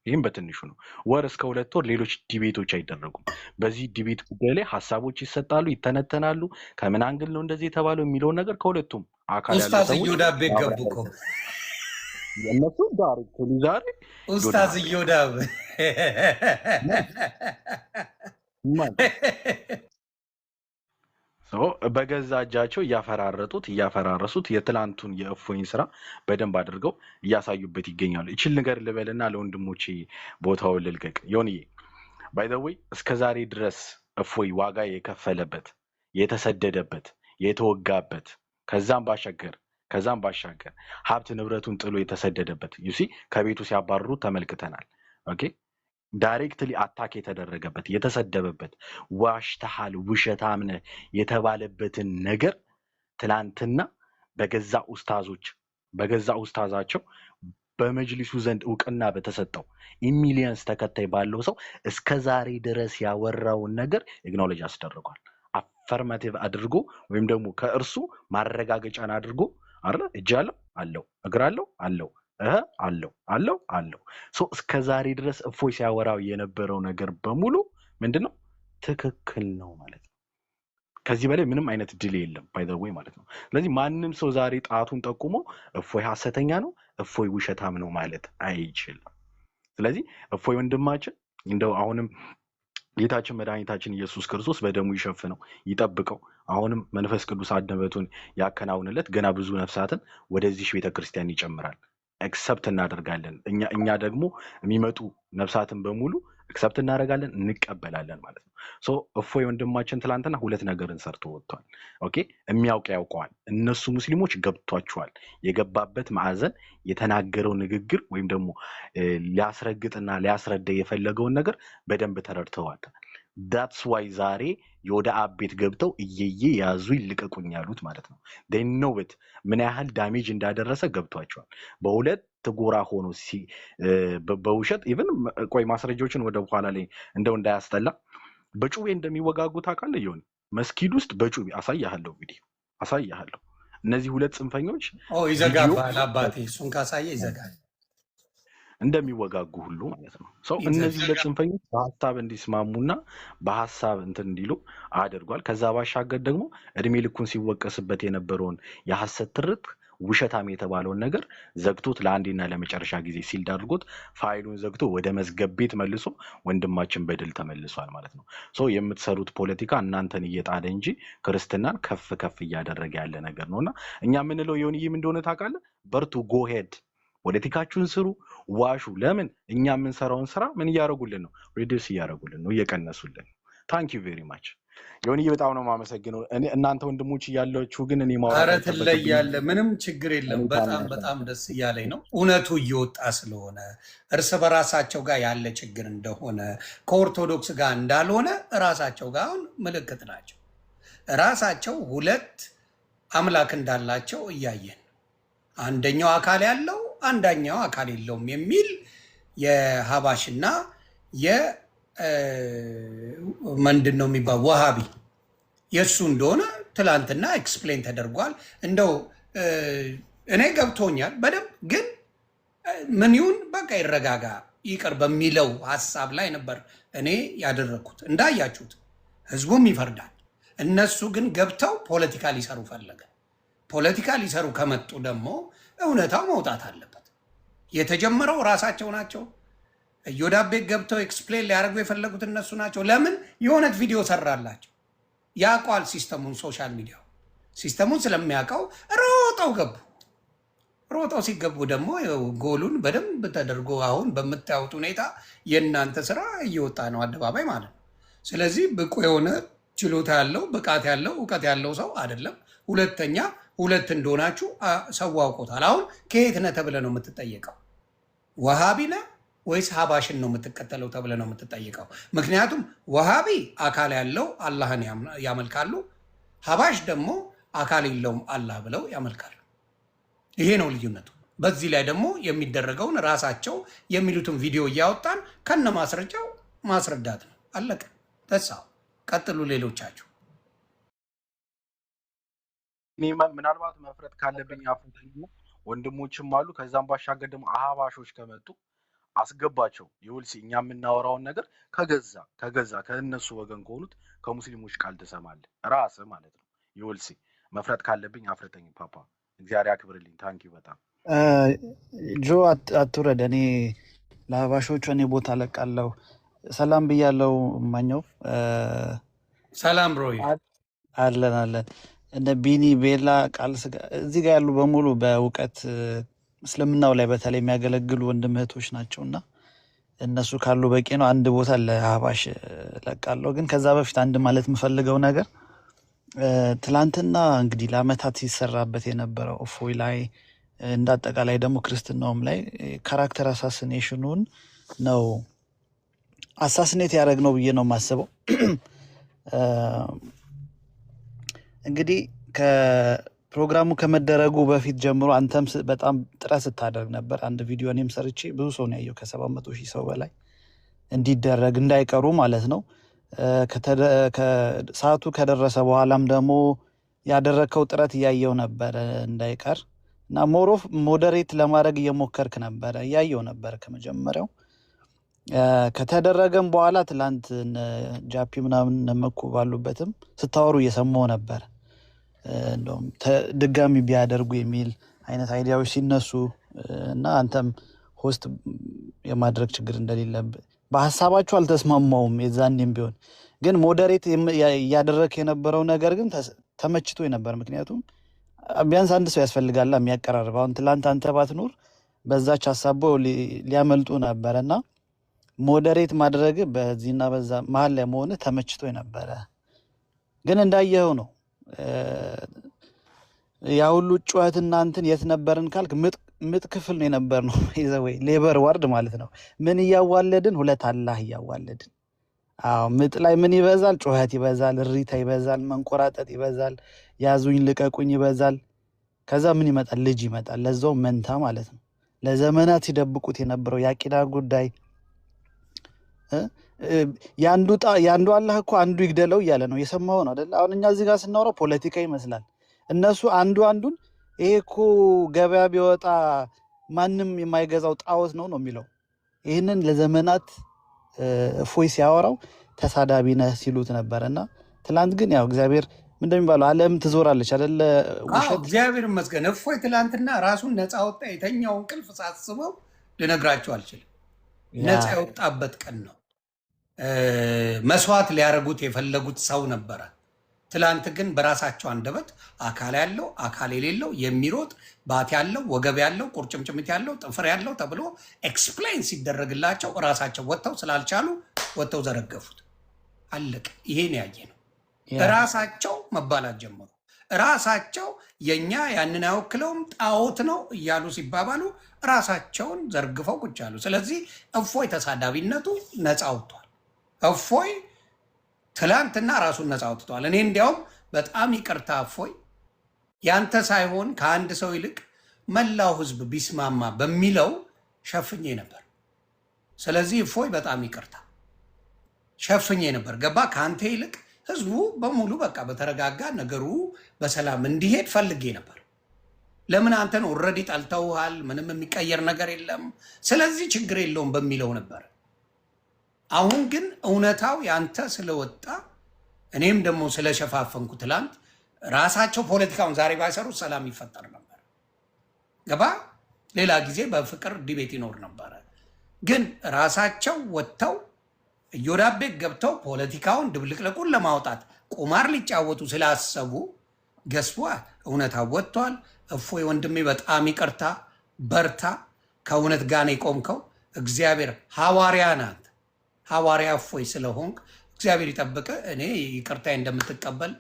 ይህም በትንሹ ነው። ወር እስከ 2 ወር ሌሎች ዲቤቶች አይደረጉም። በዚህ ዲቤት ጉዳይ ላይ ሀሳቦች ይሰጣሉ፣ ይተነተናሉ። ከምን አንግል ነው እንደዚህ የተባለው የሚለውን ነገር ከሁለቱም አካል ያለው ኡስታዝ እዮዳብ ገቡ እኮ እነሱ ዳይሬክት ዛሬ ኡስታዝ እዮዳብ በገዛ እጃቸው እያፈራረሱት የትላንቱን የእፎይን ስራ በደንብ አድርገው እያሳዩበት ይገኛሉ። ይችል ነገር ልበልና ለወንድሞቼ ቦታውን ልልቀቅ። ዮኒዬ ባይ ዘ ዌይ እስከዛሬ ድረስ እፎይ ዋጋ የከፈለበት የተሰደደበት የተወጋበት ከዛም ባሻገር ሀብት ንብረቱን ጥሎ የተሰደደበት ዩሲ ከቤቱ ሲያባርሩ ተመልክተናል። ኦኬ ዳይሬክትሊ አታክ የተደረገበት የተሰደበበት ዋሽተሃል ውሸታም ነህ የተባለበትን ነገር ትላንትና በገዛ ኡስታዛቸው በመጅሊሱ ዘንድ እውቅና በተሰጠው ሚሊየንስ ተከታይ ባለው ሰው እስከዛሬ ድረስ ያወራውን ነገር ኢግኖሌጅ አስደርጓል። አፈርማቲቭ አድርጎ ወይም ደግሞ ከእርሱ ማረጋገጫን አድርጎ አረ እጅ አለው እግር አለው አለው እስከዛሬ ድረስ እፎይ ሲያወራው የነበረው ነገር በሙሉ ምንድነው? ትክክል ነው ማለት ነው። ከዚህ በላይ ምንም አይነት ድል የለም ባይ ዘ ዌይ ማለት ነው። ስለዚህ ማንም ሰው ዛሬ ጣቱን ጠቁሞ እፎይ ሐሰተኛ ነው፣ እፎይ ውሸታም ነው ማለት አይችልም። ስለዚህ እፎይ ወንድማችን እንደው አሁንም ጌታችን መድኃኒታችን ኢየሱስ ክርስቶስ በደሙ ይሸፍነው ይጠብቀው። አሁንም መንፈስ ቅዱስ አንደበቱን ያከናውንለት። ገና ብዙ ነፍሳትን ወደዚህ ቤተክርስቲያን ይጨምራል። ኤክሰፕት እናደርጋለን። እኛ ደግሞ የሚመጡ ነፍሳትን በሙሉ ኤክሰፕት እናደርጋለን፣ እንቀበላለን ማለት ነው። ሶ እፎይ ወንድማችን ትላንትና 2 ነገርን ሰርቶ ወጥቷል። ኦኬ የሚያውቅ ያውቀዋል። እነሱ ሙስሊሞች ገብቷቸዋል። የገባበት ማዕዘን የተናገረው ንግግር ወይም ደግሞ ሊያስረግጥና ሊያስረዳ የፈለገውን ነገር በደንብ ተረድተዋል። ዳትስ ዋይ ዛሬ የወደ አብ ቤት ገብተው እየየ ያዙ ይልቀቁኝ ያሉት ማለት ነው። they know it ምን ያህል ዳሜጅ እንዳደረሰ ገብቷቸዋል። በሁለት ጎራ ሆኖ በውሸት ኢቭን ቆይ ማስረጃዎችን ወደ በኋላ ላይ እንደው እንዳያስጠላ በጩቤ እንደሚወጋጉ ታውቃለህ? ይሁን መስጊድ ውስጥ በጩቤ አሳያለሁ፣ ቪዲዮ አሳያለሁ። እነዚህ 2 ጽንፈኞች ይዘጋባል። አባቴ እሱን ካሳየ ይዘጋል እንደሚወጋጉ ሁሉ ማለት ነው። ሰው እነዚህ 2 ጽንፈኞች በሐሳብ እንዲስማሙና በሐሳብ እንትን እንዲሉ አድርጓል። ከዛ ባሻገር ደግሞ እድሜ ልኩን ሲወቀስበት የነበረውን የሐሰት ትርክ ውሸታም የተባለውን ነገር ዘግቶት ለአንዴና ለመጨረሻ ጊዜ ሲልድ አድርጎት ፋይሉን ዘግቶ ወደ መዝገብ ቤት መልሶ ወንድማችን በድል ተመልሷል ማለት ነው። ሶ የምትሰሩት ፖለቲካ እናንተን እየጣለ እንጂ ክርስትናን ከፍ እያደረገ ያለ ነገር ነውና እኛ የምንለው ዮኒም እንደሆነ ታውቃለህ፣ በርቱ ጎሄድ ፖለቲካችሁን ስሩ፣ ዋሹ። ለምን እኛ የምንሰራውን ስራ ምን እያደረጉልን ነው? ሪዲዩስ እያደረጉልን ነው፣ እየቀነሱልን። ታንክ ዩ ቬሪ ማች ዮኒ፣ በጣም ነው የማመሰግነው። እናንተ ወንድሞች እያላችሁ ግን እኔ ማውራት ትለያለህ፣ ምንም ችግር የለም። በጣም ደስ እያለኝ ነው እውነቱ እየወጣ ስለሆነ እርስ በራሳቸው ጋር ያለ ችግር እንደሆነ ከኦርቶዶክስ ጋር እንዳልሆነ ራሳቸው ጋር አሁን ምልክት ናቸው። ራሳቸው 2 አምላክ እንዳላቸው እያየን አንደኛው አካል ያለው አንደኛው አካል የለውም የሚል የሀባሽና ምንድን ነው የሚባል ወሃቢ የእሱ እንደሆነ ትላንትና ኤክስፕሌን ተደርጓል። እንደው እኔ ገብቶኛል በደንብ ግን ምን ይሁን በቃ ይረጋጋ። ይቅር በሚለው ሐሳብ ላይ ነበር እኔ ያደረኩት። እንዳያችሁት ህዝቡም ይፈርዳል። እነሱ ግን ገብተው ፖለቲካ ሊሰሩ ፈለገ። ፖለቲካ ሊሰሩ ከመጡ ደግሞ እውነታው መውጣት አለበት። የተጀመረው ራሳቸው ናቸው። እዮዳብ ቤት ገብተው ኤክስፕሌን ሊያደርጉ የፈለጉት እነሱ ናቸው። ለምን የሆነት ቪዲዮ ሰራላቸው። ያውቀዋል ሲስተሙን፣ ሶሻል ሚዲያው ሲስተሙን ስለሚያውቀው ሮጠው ገቡ። ሮጠው ሲገቡ ደግሞ ጎሉን በደንብ ተደርጎ አሁን በምታዩት ሁኔታ የእናንተ ስራ እየወጣ ነው አደባባይ ማለት ነው። ስለዚህ ብቁ የሆነ ችሎታ ያለው ብቃት ያለው እውቀት ያለው ሰው አይደለም። ሁለተኛ ሁለት እንደሆናችሁ ሰው አውቆታል። አሁን ከየት ነህ ተብለህ ነው የምትጠየቀው? ወሃቢ ነህ ወይስ ሀባሽን ነው የምትከተለው ተብለህ ነው የምትጠየቀው? ምክንያቱም ወሃቢ አካል ያለው አላህን ያመልካሉ፣ ሀባሽ ደግሞ አካል የለውም አላህ ብለው ያመልካሉ። ይሄ ነው ልዩነቱ። በዚህ ላይ ደግሞ የሚደረገውን ራሳቸው የሚሉትን ቪዲዮ እያወጣን ከነ ማስረጃው ማስረዳት ነው። አለቀ። ተሳው ቀጥሉ ሌሎቻችሁ። ምናልባት መፍረድ ካለብኝ ወንድሞችም አሉ። ከዛም ባሻገር ደግሞ አህባሾች ከመጡ አስገባቸው። ይውልሲ እኛ የምናወራውን ነገር ከገዛ ከእነሱ ወገን ከሆኑት ከሙስሊሞች ቃል ትሰማለህ ራስህ ማለት ነው። ይውልሲ መፍረድ ካለብኝ አፍርተኝ ፓፓ። እግዚአብሔር ያክብርልኝ። ታንኪዩ በጣም ጆ አትውረድ። እኔ ለአህባሾቹ እኔ ቦታ ለቃለሁ። ሰላም ብያለው። ማኛው ሰላም ብሮይ አለን እነ ቢኒ ቤላ ቃል ስጋ እዚህ ጋር ያሉ በሙሉ በእውቀት እስልምናው ላይ በተለይ የሚያገለግሉ ወንድም እህቶች ናቸውና እነሱ ካሉ በቂ ነው። አንድ ቦታ ለአህባሽ ለቃለሁ። ግን ከዛ በፊት አንድ ማለት የምፈልገው ነገር ትላንትና እንግዲህ ለአመታት ሲሰራበት የነበረው እፎይ ላይ እንዳጠቃላይ ደግሞ ክርስትናውም ላይ ካራክተር አሳሲኔሽኑን ነው አሳሲኔት ያደረግነው ብዬ ነው የማስበው። እንግዲህ ከፕሮግራሙ ከመደረጉ በፊት ጀምሮ አንተም በጣም ጥረት ስታደርግ ነበር። አንድ ቪዲዮ እኔም ሰርቼ ብዙ ሰው ነው ያየው፣ ከ700,000 ሰው በላይ እንዲደረግ እንዳይቀሩ ማለት ነው። ሰዓቱ ከደረሰ በኋላም ደግሞ ያደረግከው ጥረት እያየው ነበረ እንዳይቀር እና ሞሮፍ ሞዴሬት ለማድረግ እየሞከርክ ነበረ እያየው ነበር ከመጀመሪያው። ከተደረገም በኋላ ትላንት ጃፒ ምናምን ነመኩ ባሉበትም ስታወሩ እየሰማው ነበር። እንደውም ድጋሚ ቢያደርጉ የሚል አይነት አይዲያዎች ሲነሱ እና አንተም ሆስት የማድረግ ችግር እንደሌለብህ በሀሳባችሁ አልተስማማውም። የዛኔም ቢሆን ግን ሞዴሬት እያደረክ የነበረው ነገር ግን ተመችቶ ነበር። ምክንያቱም ቢያንስ አንድ ሰው ያስፈልጋል የሚያቀራርብ። አሁን ትላንት አንተ ባትኖር በዛች ሀሳቦ ሊያመልጡ ነበረና ሞዴሬት ማድረግ በዚህና በዛ መሀል ላይ መሆን ተመችቶ ነበረ። ግን እንዳየኸው ነው ያ ሁሉ ጩኸት እናንተን የት ነበርን ካልክ ምጥ ክፍል ነው የነበር ነው ይዘወይ ሌበር ዋርድ ማለት ነው። ምን እያዋለድን ሁለት አላህ እያዋለድን። አዎ ምጥ ላይ ምን ይበዛል? ጩኸት ይበዛል፣ እሪታ ይበዛል፣ መንቆራጠጥ ይበዛል፣ ያዙኝ ልቀቁኝ ይበዛል። ከዛ ምን ይመጣል? ልጅ ይመጣል። ለዛው መንታ ማለት ነው። ለዘመናት ሲደብቁት የነበረው የአቂዳ ጉዳይ ያንዱ አላህ እኮ አንዱ ይግደለው እያለ ነው። የሰማው ነው አይደል? አሁን እኛ እዚህ ጋር ስናወራ ፖለቲካ ይመስላል። እነሱ አንዱን ይሄ እኮ ገበያ ቢወጣ ማንም የማይገዛው ጣዖት ነው የሚለው። ይህንን ለዘመናት እፎይ ሲያወራው ተሳዳቢ ነህ ሲሉት ነበርና ትላንት ግን ያው እግዚአብሔር እንደሚባለው ዓለም ትዞራለች አይደለ? ውሸት እግዚአብሔር ይመስገን። እፎይ ትላንትና ራሱን ነፃ ወጣ። የተኛውን እንቅልፍ ሳስበው ልነግራቸው አልችልም። ነፃ የወጣበት ቀን ነው። መስዋዕት ሊያደርጉት የፈለጉት ሰው ነበረ። ትላንት ግን በራሳቸው አንደበት አካል ያለው አካል የሌለው የሚሮጥ ባት ያለው ወገብ ያለው ቁርጭምጭሚት ያለው ጥፍር ያለው ተብሎ ኤክስፕሌን ሲደረግላቸው ራሳቸው ወጥተው ስላልቻሉ ወጥተው ዘረገፉት። አለቀ። ይሄን ያየ ነው። ራሳቸው መባላት ጀመሩ። ራሳቸው የኛ ያንን አይወክለውም ጣዖት ነው እያሉ ሲባባሉ ራሳቸውን ዘርግፈው ቁጭ አሉ። ስለዚህ እፎይ ተሳዳቢነቱ ነፃ ወጥቷል። እፎይ ትላንትና ራሱን ነፃ ወጥቷል። እኔ እንዲያውም በጣም ይቅርታ እፎይ ያንተ ሳይሆን ከአንድ ሰው ይልቅ መላው ህዝብ ቢስማማ በሚለው ሸፍኜ ነበር። ስለዚህ እፎይ በጣም ይቅርታ ሸፍኜ ነበር። ገባ? ከአንተ ይልቅ ህዝቡ በሙሉ በቃ በተረጋጋ ነገሩ በሰላም እንዲሄድ ፈልጌ ነበር። ለምን አንተን ኦልሬዲ ጠልተውሃል፣ ምንም የሚቀየር ነገር የለም፣ ስለዚህ ችግር የለውም በሚለው ነበር። አሁን ግን እውነታው ያንተ ስለወጣ እኔም ደግሞ ስለሸፋፈንኩ ትላንት ራሳቸው ፖለቲካውን ዛሬ ባይሰሩት ሰላም ይፈጠር ነበር። ገባ? ሌላ ጊዜ በፍቅር ዲቤት ይኖር ነበረ። ግን ራሳቸው ወጥተው እዮዳብ ቤት ገብተው ፖለቲካውን ድብልቅልቁን ለማውጣት ቁማር ሊጫወቱ ስላሰቡ ገስቧ እውነታው ወጥቷል። እፎይ ወንድሜ በጣም ይቅርታ፣ በርታ። ከእውነት ጋር ነው የቆምከው። እግዚአብሔር ሐዋርያ ናት። ሐዋርያ እፎይ ስለሆንክ እግዚአብሔር ይጠብቅ። እኔ ይቅርታ እንደምትቀበል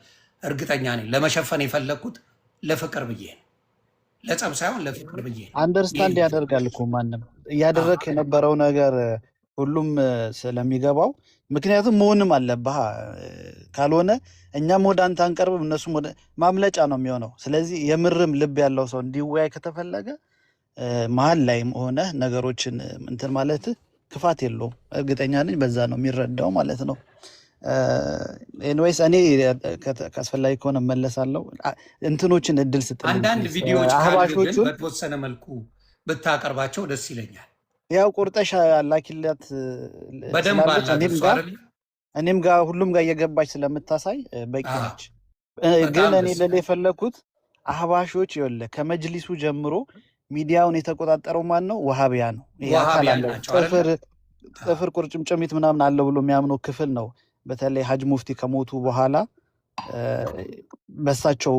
እርግጠኛ ነኝ። ለመሸፈን የፈለግኩት ለፍቅር ብዬ ነው፣ ለጸብ ሳይሆን ለፍቅር ብዬ ነው። አንደርስታንድ ያደርጋል እኮ ማንም እያደረግ የነበረው ነገር ሁሉም ስለሚገባው፣ ምክንያቱም መሆንም አለብህ። ካልሆነ እኛም ወደ አንተ አንቀርብም፣ እነሱም ወደ ማምለጫ ነው የሚሆነው። ስለዚህ የምርም ልብ ያለው ሰው እንዲወያይ ከተፈለገ መሀል ላይ ሆነ ነገሮችን እንትን ማለት ክፋት የለውም። እርግጠኛ ነኝ በዛ ነው የሚረዳው ማለት ነው። ኤንዌይስ እኔ ካስፈላጊ ከሆነ መለሳለሁ። እንትኖችን እድል ስጥልኝ። አንዳንድ ቪዲዮዎች አህባሾቹን በተወሰነ መልኩ ብታቀርባቸው ደስ ይለኛል። ያው ቁርጠሻ ላኪለት በደንብ እኔም ጋር ሁሉም ጋር እየገባች ስለምታሳይ በቂ ነች። ግን እኔ ልል የፈለግኩት አህባሾች ይኸውልህ ከመጅሊሱ ጀምሮ ሚዲያውን የተቆጣጠረው ማን ነው? ወሃቢያ ነው። ያካል አለው ጥፍር ቁርጭምጭሚት ምናምን አለው ብሎ የሚያምነው ክፍል ነው። በተለይ ሀጅ ሙፍቲ ከሞቱ በኋላ በሳቸው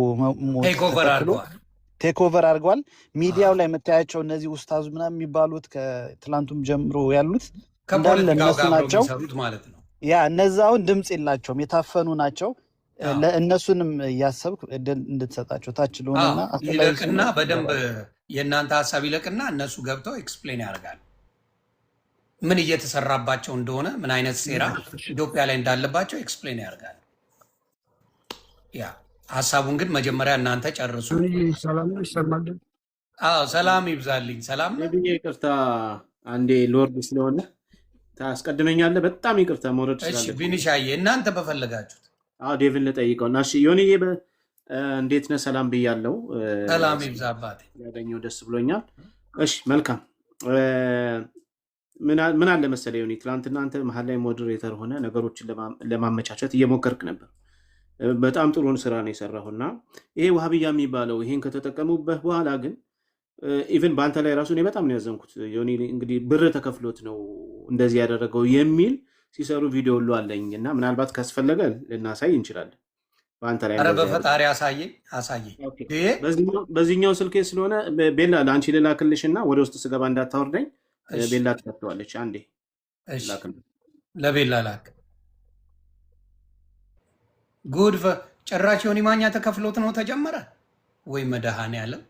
ቴክ ኦቨር አድርገዋል። ሚዲያው ላይ የምታያቸው እነዚህ ኡስታዙ ምናምን የሚባሉት ከትላንቱም ጀምሮ ያሉት እንዳለ እነሱ ናቸው ማለት ነው። ያ እነዛውን ድምፅ የላቸውም፣ የታፈኑ ናቸው። እነሱንም እያሰብክ እንድትሰጣቸው ታች ልሆንና ይለቅና በደንብ የእናንተ ሀሳብ ይለቅና እነሱ ገብተው ኤክስፕሌን ያደርጋል ምን እየተሰራባቸው እንደሆነ፣ ምን አይነት ሴራ ኢትዮጵያ ላይ እንዳለባቸው ኤክስፕሌን ያደርጋል። ያ ሀሳቡን ግን መጀመሪያ እናንተ ጨርሱ። ሰላም ይብዛልኝ። ሰላም ይቅርታ፣ አንዴ ሎርድ ስለሆነ ታስቀድመኛለህ። በጣም ይቅርታ መውረድ ስላለ ቢኒሻዬ፣ እናንተ በፈለጋችሁት ዴቪን ልጠይቀው እና ዮኒዬ እንዴት ነህ? ሰላም ብያለው። ሰላም ይብዛ አባቴ። ያገኘው ደስ ብሎኛል። እሺ መልካም። ምን አለ መሰለህ ዮኒ፣ ትናንትና አንተ መሀል ላይ ሞዴሬተር ሆነ ነገሮችን ለማመቻቸት እየሞከርክ ነበር። በጣም ጥሩን ስራ ነው የሰራሁና ይሄ ዋሃብያ የሚባለው ይሄን ከተጠቀሙበት በኋላ ግን ኢቭን በአንተ ላይ ራሱ እኔ በጣም ነው ያዘንኩት። ዮኒ እንግዲህ ብር ተከፍሎት ነው እንደዚህ ያደረገው የሚል ሲሰሩ ቪዲዮ ሁሉ አለኝ እና ምናልባት ካስፈለገ ልናሳይ እንችላለን። በአንተ ላይ በፈጣሪ አሳየኝ። በዚህኛው ስልኬ ስለሆነ ቤላ ለአንቺ ልላክልሽ እና ወደ ውስጥ ስገባ እንዳታወርደኝ ቤላ ትከፍተዋለች። አንዴ ለቤላ ላክ። ጉድ ጭራሽ ዮኒ ማኛ ተከፍሎት ነው ተጀመረ ወይ? መድኃኔዓለም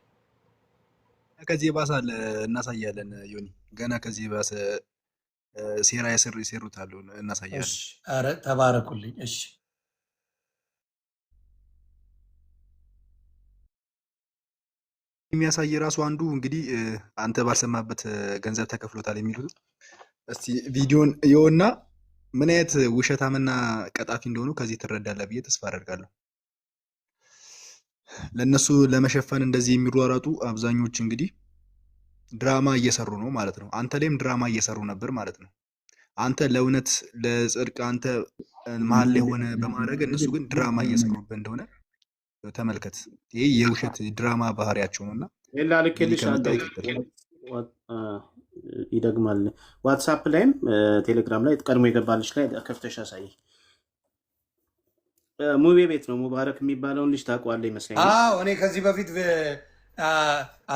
ከዚህ ባሰ እናሳያለን። ዮኒ ገና ከዚህ ባሰ ሴራ የሰሩት አሉ፣ እናሳያለን። ኧረ ተባረኩልኝ። እሺ የሚያሳይ ራሱ አንዱ እንግዲህ አንተ ባልሰማበት ገንዘብ ተከፍሎታል የሚሉት እስቲ ቪዲዮን የውና ምን አይነት ውሸታምና ቀጣፊ እንደሆኑ ከዚህ ትረዳለህ ብዬ ተስፋ አደርጋለሁ። ለነሱ ለመሸፈን እንደዚህ የሚሯሯጡ አብዛኞች እንግዲህ ድራማ እየሰሩ ነው ማለት ነው። አንተ ላይም ድራማ እየሰሩ ነበር ማለት ነው። አንተ ለእውነት ለጽድቅ አንተ መሀል ላይ ሆነ በማድረግ እነሱ ግን ድራማ እየሰሩበት እንደሆነ ተመልከት። ይሄ የውሸት ድራማ ባህሪያቸው ነውና ሌላ ልክልሽ ይደግማል። ዋትሳፕ ላይም ቴሌግራም ላይ ቀድሞ የገባልሽ ላይ ከፍተሽ አሳይ። ሙቤ ቤት ነው ሙባረክ የሚባለውን ልጅ ታውቀዋለህ ይመስለኛል። እኔ ከዚህ በፊት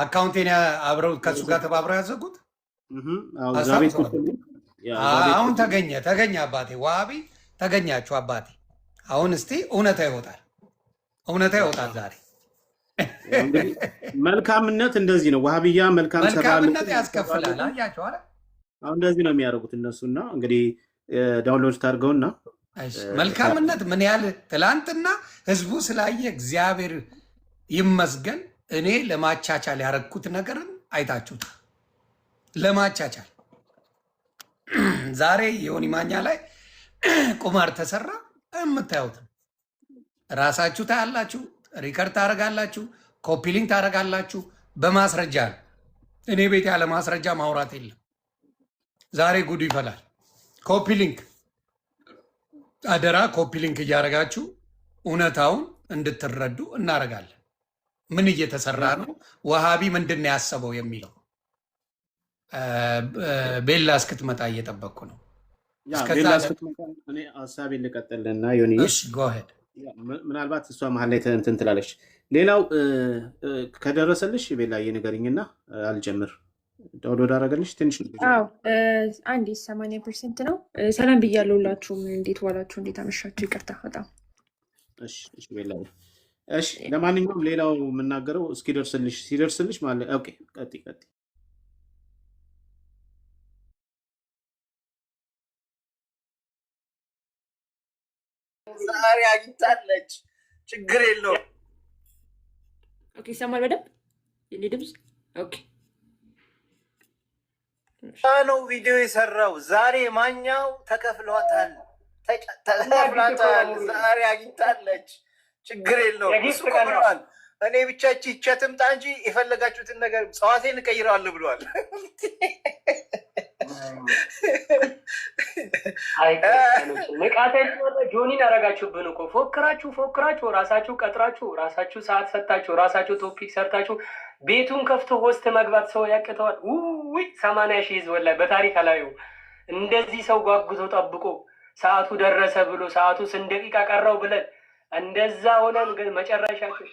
አካውንቴን አብረው ከሱ ጋር ተባብረው ያዘጉት። አሁን ተገኘ አባቴ፣ ዋሃቢ ተገኛችሁ አባቴ። አሁን እስቲ እውነታ ይወጣል ዛሬ። መልካምነት እንደዚህ ነው። ዋሃብያ መልካምነት ያስከፍላል። አያቸው አለ። አሁን እንደዚህ ነው የሚያደርጉት እነሱና እንግዲህ ዳውንሎድ ታርገውና መልካምነት ምን ያህል ትላንትና ህዝቡ ስላየ እግዚአብሔር ይመስገን። እኔ ለማቻቻል ያረግኩት ነገርን አይታችሁት፣ ለማቻቻል ዛሬ ዮኒ ማኛ ላይ ቁማር ተሰራ የምታዩት ራሳችሁ ታያላችሁ፣ ሪከርድ ታደርጋላችሁ። ኮፒ ሊንክ ታደርጋላችሁ። በማስረጃ ነው። እኔ ቤት ያለ ማስረጃ ማውራት የለም። ዛሬ ጉዱ ይፈላል። ኮፒ ሊንክ አደራ፣ ኮፒ ሊንክ እያደረጋችሁ እውነታውን እንድትረዱ እናደርጋለን። ምን እየተሰራ ነው፣ ወሃቢ ምንድን ነው ያሰበው የሚለው ቤላ እስክትመጣ እየጠበቅኩ ነው። ቤላ እስክትመጣ እኔ ሀሳቤን ልቀጥልና ዮኒ ጎሄድ ምናልባት እሷ መሀል ላይ እንትን ትላለች። ሌላው ከደረሰልሽ ቤላ ንገሪኝና አልጀምር ዳውንሎድ አደረገልሽ ትንሽ አንዴ 80% ነው። ሰላም ብያለሁ ሁላችሁም። እንዴት ዋላችሁ? እንዴት አመሻችሁ? ይቅርታ በጣም እሺ ቤላ እሺ። ለማንኛውም ሌላው የምናገረው ሲደርስልሽ ማለት ኦኬ። ቀጥይ ዛሬ አግኝታለች። ችግር የለውም። ኦኬ ይሰማል በደንብ የኔ ድምፅ? ኦኬ ነው ቪዲዮ የሰራው ዛሬ ማኛው ተከፍሏታል። ዛሬ አግኝታለች። ችግር የለውም። እኔ ብቻች ይቻትምጣ እንጂ የፈለጋችሁትን ነገር ጸዋቴን እቀይረዋለሁ ብሏል። ንቃተ ጆኒን አረጋችሁብን እኮ ፎክራችሁ ራሳችሁ ቀጥራችሁ ራሳችሁ ሰዓት ሰጣችሁ ራሳችሁ ቶፒክ ሰርታችሁ ቤቱን ከፍቶ ሆስት መግባት ሰው ያቅተዋል። ውይ 80 ሺህ ህዝብ ወላሂ በታሪክ አላዩ እንደዚህ ሰው ጓጉቶ ጠብቆ ሰዓቱ ደረሰ ብሎ ሰዓቱ 1 ደቂቃ ቀረው ብለን እንደዛ ሆነን ግን መጨረሻችሁ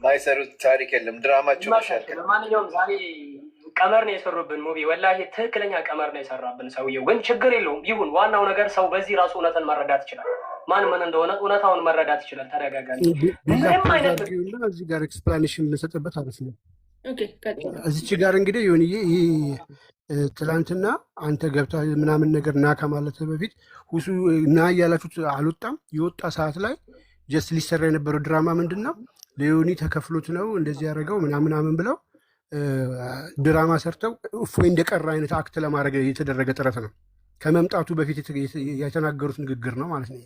ማይሰሩት ታሪክ የለም። ድራማቸው መሻልከ ለማንኛውም ዛሬ ቀመር ነው የሰሩብን ሙቪ ወላሂ ትክክለኛ ቀመር ነው የሰራብን ሰውየው። ግን ችግር የለውም ይሁን። ዋናው ነገር ሰው በዚህ ራሱ እውነትን መረዳት ይችላል። ማን ምን እንደሆነ እውነታውን መረዳት ይችላል። ተደጋጋሚ ምንም አይነት እዚህ ጋር ኤክስፕላኔሽን እንሰጥበት አሪፍ ነው። ኦኬ ቀጥታ እዚች ጋር እንግዲህ ዮኒዬ ይሄ ትላንትና አንተ ገብታ ምናምን ነገር ና ከማለት በፊት ሁሱ ና እያላችሁት አልወጣም። የወጣ ሰዓት ላይ ጀስት ሊሰራ የነበረው ድራማ ምንድን ነው? ለዮኒ ተከፍሎት ነው እንደዚህ ያደረገው ምናምን ብለው ድራማ ሰርተው እፎይ እንደቀረ አይነት አክት ለማድረግ የተደረገ ጥረት ነው። ከመምጣቱ በፊት የተናገሩት ንግግር ነው ማለት ነው።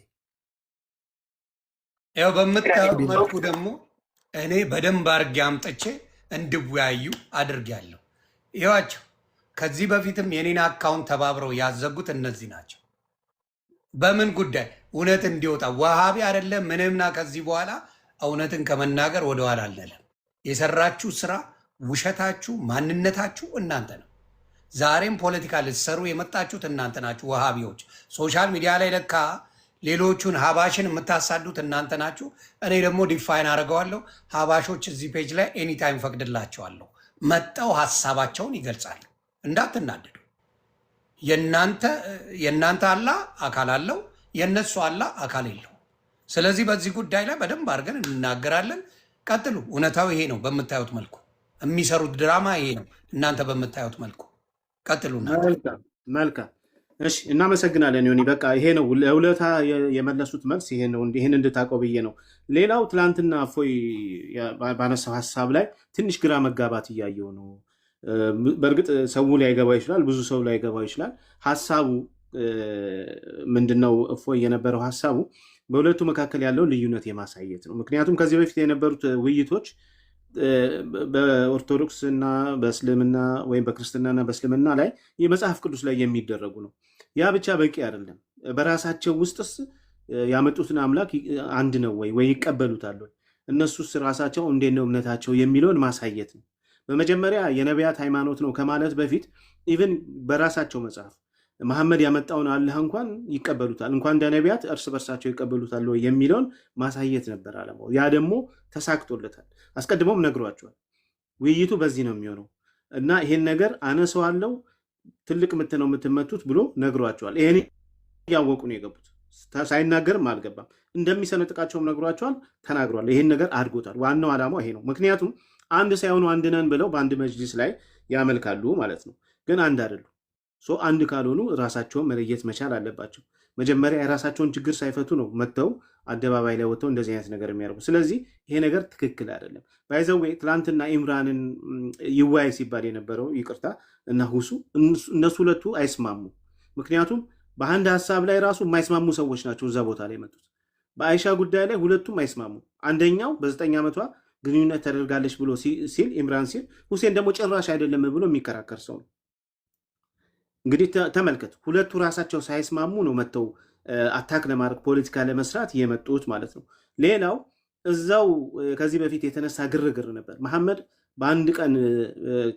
ያው በምታዩት መልኩ ደግሞ እኔ በደንብ አድርጌ አምጥቼ እንድወያዩ አድርጌያለሁ። ይዋቸው ከዚህ በፊትም የኔን አካውንት ተባብረው ያዘጉት እነዚህ ናቸው። በምን ጉዳይ እውነት እንዲወጣ ወሃቢ አይደለም ምንምና ከዚህ በኋላ እውነትን ከመናገር ወደኋላ አልለም። የሰራችሁ ስራ ውሸታችሁ፣ ማንነታችሁ እናንተ ነው። ዛሬም ፖለቲካ ልትሰሩ የመጣችሁት እናንተ ናችሁ። ወሃቢዎች ሶሻል ሚዲያ ላይ ለካ ሌሎቹን ሀባሽን የምታሳዱት እናንተ ናችሁ። እኔ ደግሞ ዲፋይን አድርገዋለሁ። ሀባሾች እዚህ ፔጅ ላይ ኤኒታይም ፈቅድላቸዋለሁ። መጠው ሀሳባቸውን ይገልጻሉ። እንዳትናደዱ። የእናንተ አላህ አካል አለው፣ የእነሱ አላህ አካል የለው። ስለዚህ በዚህ ጉዳይ ላይ በደንብ አድርገን እንናገራለን። ቀጥሉ። እውነታው ይሄ ነው። በምታዩት መልኩ የሚሰሩት ድራማ ይሄ ነው። እናንተ በምታዩት መልኩ ቀጥሉ። መልካም እሺ፣ እናመሰግናለን ዮኒ። በቃ ይሄ ነው ለውለታ የመለሱት መልስ ይሄ ነው። ይህን እንድታውቀው ብዬ ነው። ሌላው ትላንትና እፎይ ባነሳው ሀሳብ ላይ ትንሽ ግራ መጋባት እያየው ነው። በእርግጥ ሰው ላይገባው ይችላል፣ ብዙ ሰው ላይገባው ይችላል። ሀሳቡ ምንድነው? እፎይ የነበረው ሀሳቡ በሁለቱ መካከል ያለው ልዩነት የማሳየት ነው። ምክንያቱም ከዚህ በፊት የነበሩት ውይይቶች በኦርቶዶክስ እና በእስልምና ወይም በክርስትናና በእስልምና ላይ የመጽሐፍ ቅዱስ ላይ የሚደረጉ ነው። ያ ብቻ በቂ አይደለም። በራሳቸው ውስጥስ ያመጡትን አምላክ አንድ ነው ወይ ይቀበሉታል ወይ? እነሱስ ራሳቸው እንዴት ነው እምነታቸው የሚለውን ማሳየት ነው። በመጀመሪያ የነቢያት ሃይማኖት ነው ከማለት በፊት ኢቨን በራሳቸው መጽሐፍ መሐመድ ያመጣውን አላህ እንኳን ይቀበሉታል፣ እንኳን እንደ ነቢያት እርስ በርሳቸው ይቀበሉታል ወይ የሚለውን ማሳየት ነበር አለማው። ያ ደግሞ ተሳክቶለታል። አስቀድሞም ነግሯቸዋል። ውይይቱ በዚህ ነው የሚሆነው እና ይሄን ነገር አነሰዋለው ትልቅ ምት ነው የምትመቱት ብሎ ነግሯቸዋል። ይሄን ያወቁ ነው የገቡት። ሳይናገርም አልገባም። እንደሚሰነጥቃቸውም ነግሯቸዋል፣ ተናግሯል። ይሄን ነገር አድጎታል። ዋናው ዓላማው ይሄ ነው። ምክንያቱም አንድ ሳይሆኑ አንድ ነን ብለው በአንድ መጅሊስ ላይ ያመልካሉ ማለት ነው። ግን አንድ አይደሉ። አንድ ካልሆኑ ራሳቸውን መለየት መቻል አለባቸው። መጀመሪያ የራሳቸውን ችግር ሳይፈቱ ነው መጥተው አደባባይ ላይ ወጥተው እንደዚህ አይነት ነገር የሚያደርጉ። ስለዚህ ይሄ ነገር ትክክል አይደለም። ባይዘዌ ትላንትና ኢምራንን ይወያይ ሲባል የነበረው ይቅርታ እና ሁሱ እነሱ ሁለቱ አይስማሙ። ምክንያቱም በአንድ ሀሳብ ላይ ራሱ የማይስማሙ ሰዎች ናቸው እዛ ቦታ ላይ መጡት። በአይሻ ጉዳይ ላይ ሁለቱም አይስማሙ። አንደኛው በ9 ዓመቷ ግንኙነት ተደርጋለች ብሎ ሲል ኢምራን ሲል ሁሴን ደግሞ ጭራሽ አይደለም ብሎ የሚከራከር ሰው ነው። እንግዲህ ተመልከት፣ ሁለቱ ራሳቸው ሳይስማሙ ነው መጥተው አታክ ለማድረግ ፖለቲካ ለመስራት የመጡት ማለት ነው። ሌላው እዛው ከዚህ በፊት የተነሳ ግርግር ነበር። መሐመድ በአንድ ቀን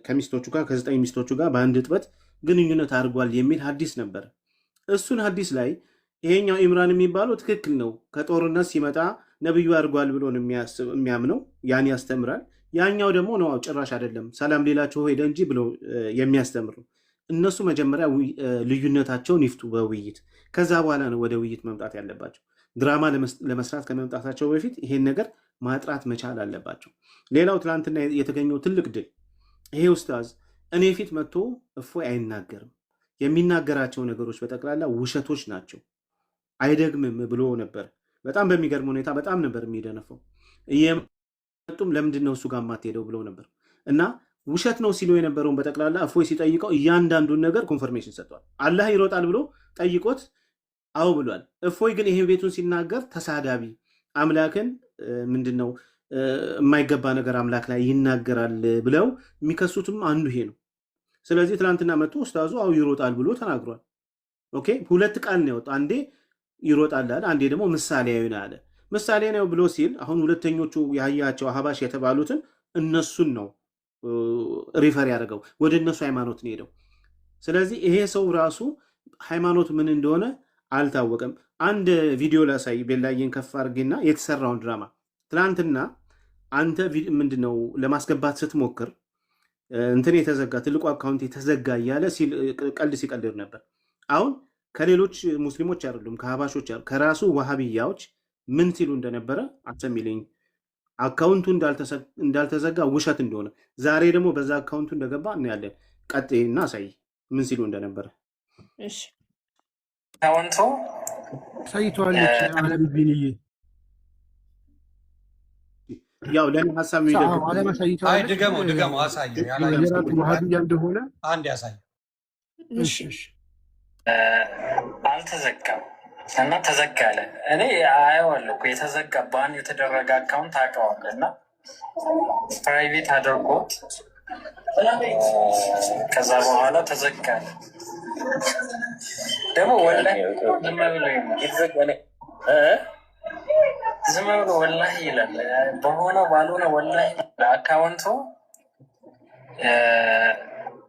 ከሚስቶቹ ጋር ከ9 ሚስቶቹ ጋር በአንድ እጥበት ግንኙነት አድርጓል የሚል ሐዲስ ነበር። እሱን ሐዲስ ላይ ይሄኛው ኢምራን የሚባለው ትክክል ነው፣ ከጦርነት ሲመጣ ነብዩ አድርጓል ብሎ ነው የሚያምነው፣ ያን ያስተምራል። ያኛው ደግሞ ነው ጭራሽ አይደለም ሰላም ሌላቸው ሄደ እንጂ ብሎ የሚያስተምር ነው። እነሱ መጀመሪያ ልዩነታቸውን ይፍቱ በውይይት፣ ከዛ በኋላ ነው ወደ ውይይት መምጣት ያለባቸው። ድራማ ለመስራት ከመምጣታቸው በፊት ይሄን ነገር ማጥራት መቻል አለባቸው። ሌላው ትናንትና የተገኘው ትልቅ ድል ይሄ ኡስታዝ እኔ ፊት መጥቶ እፎይ አይናገርም፣ የሚናገራቸው ነገሮች በጠቅላላ ውሸቶች ናቸው፣ አይደግምም ብሎ ነበር። በጣም በሚገርም ሁኔታ በጣም ነበር የሚደነፈው። እየመጡም ለምንድን ነው እሱ ጋር የማትሄደው ብለው ነበር። እና ውሸት ነው ሲሉ የነበረውን በጠቅላላ እፎይ ሲጠይቀው እያንዳንዱን ነገር ኮንፈርሜሽን ሰጥቷል። አላህ ይሮጣል ብሎ ጠይቆት አው ብሏል። እፎይ ግን ይሄ ቤቱን ሲናገር ተሳዳቢ አምላክን ምንድን ነው የማይገባ ነገር አምላክ ላይ ይናገራል ብለው የሚከሱትም አንዱ ይሄ ነው። ስለዚህ ትናንትና መጥቶ ኡስታዙ አው ይሮጣል ብሎ ተናግሯል። ኦኬ፣ ሁለት ቃል ነው ያወጣው። አንዴ ይሮጣል አለ፣ አንዴ ደግሞ ምሳሌያዊ ነው አለ። ምሳሌ ነው ብሎ ሲል አሁን ሁለተኞቹ ያያቸው አህባሽ የተባሉትን እነሱን ነው ሪፈር ያደርገው፣ ወደ እነሱ ሃይማኖት ነው ሄደው። ስለዚህ ይሄ ሰው ራሱ ሃይማኖት ምን እንደሆነ አልታወቀም። አንድ ቪዲዮ ላሳይ፣ ቤላዬን ከፍ አድርጌና የተሰራውን ድራማ ትናንትና አንተ ምንድነው ለማስገባት ስትሞክር እንትን የተዘጋ ትልቁ አካውንት የተዘጋ እያለ ቀልድ ሲቀልድ ነበር። አሁን ከሌሎች ሙስሊሞች አይደሉም ከሀባሾች ከራሱ ዋሃብያዎች ምን ሲሉ እንደነበረ አሰሚልኝ። አካውንቱ እንዳልተዘጋ ውሸት እንደሆነ ዛሬ ደግሞ በዛ አካውንቱ እንደገባ እናያለን። ቀጥና አሳይ ምን ሲሉ እንደነበረ። እሺ አካውንቱ ሳይቷለች ዓለም ቢንዬ ያው ለኔ ሐሳብ የሚደግፍ ዓለም ሳይቷለች። አይ ድገመው አሳየው። ያላየራቱ ዋሃብያ እንደሆነ አንድ ያሳየው። እሺ አልተዘጋም እና ተዘጋ አለ። እኔ አየዋለሁ እኮ የተዘጋ ባን የተደረገ አካውንት አውቀዋለሁ እና ፕራይቬት አድርጎት ከዛ በኋላ ተዘጋ አለ። ደግሞ ወላሂ ዝም ብሎ ወላሂ ይላል። በሆነ ባልሆነ ወላሂ አካውንቱ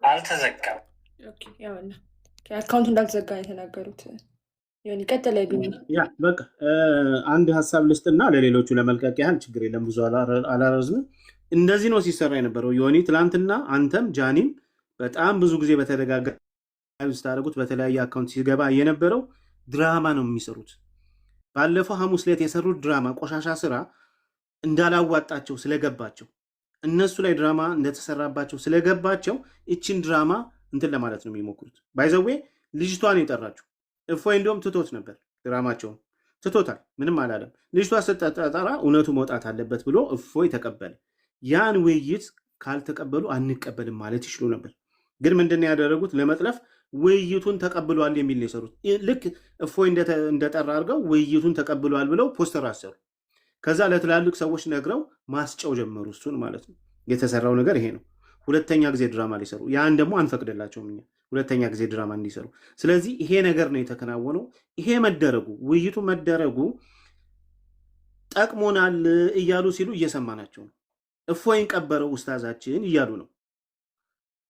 አልተዘጋም። አካውንቱ እንዳልተዘጋ የተናገሩት ቀጠለ ቢኒ። በቃ አንድ ሀሳብ ልስጥና ለሌሎቹ ለመልቀቅ ያህል ችግር የለም፣ ብዙ አላረዝምም። እንደዚህ ነው ሲሰራ የነበረው። ዮኒ ትላንትና አንተም ጃኒም በጣም ብዙ ጊዜ በተደጋጋሚ ስታደርጉት በተለያየ አካውንት ሲገባ የነበረው ድራማ ነው የሚሰሩት። ባለፈው ሐሙስ ዕለት የሰሩት ድራማ ቆሻሻ ስራ እንዳላዋጣቸው ስለገባቸው እነሱ ላይ ድራማ እንደተሰራባቸው ስለገባቸው ይችን ድራማ እንትን ለማለት ነው የሚሞክሩት። ባይዘዌ ልጅቷን የጠራችው እፎይ እንዲሁም ትቶት ነበር፣ ድራማቸውን ትቶታል፣ ምንም አላለም። ልጅቷ ስትጠራ እውነቱ መውጣት አለበት ብሎ እፎይ ተቀበለ። ያን ውይይት ካልተቀበሉ አንቀበልም ማለት ይችሉ ነበር። ግን ምንድነው ያደረጉት? ለመጥለፍ ውይይቱን ተቀብሏል የሚል ነው የሰሩት። ልክ እፎይ እንደጠራ አድርገው ውይይቱን ተቀብሏል ብለው ፖስተር አሰሩ። ከዛ ለትላልቅ ሰዎች ነግረው ማስጨው ጀመሩ እሱን ማለት ነው። የተሰራው ነገር ይሄ ነው። ሁለተኛ ጊዜ ድራማ ሊሰሩ፣ ያን ደግሞ አንፈቅድላቸውም እኛ ሁለተኛ ጊዜ ድራማ እንዲሰሩ። ስለዚህ ይሄ ነገር ነው የተከናወነው። ይሄ መደረጉ ውይይቱ መደረጉ ጠቅሞናል እያሉ ሲሉ እየሰማናቸው ነው። እፎይን ቀበረው ኡስታዛችን እያሉ ነው።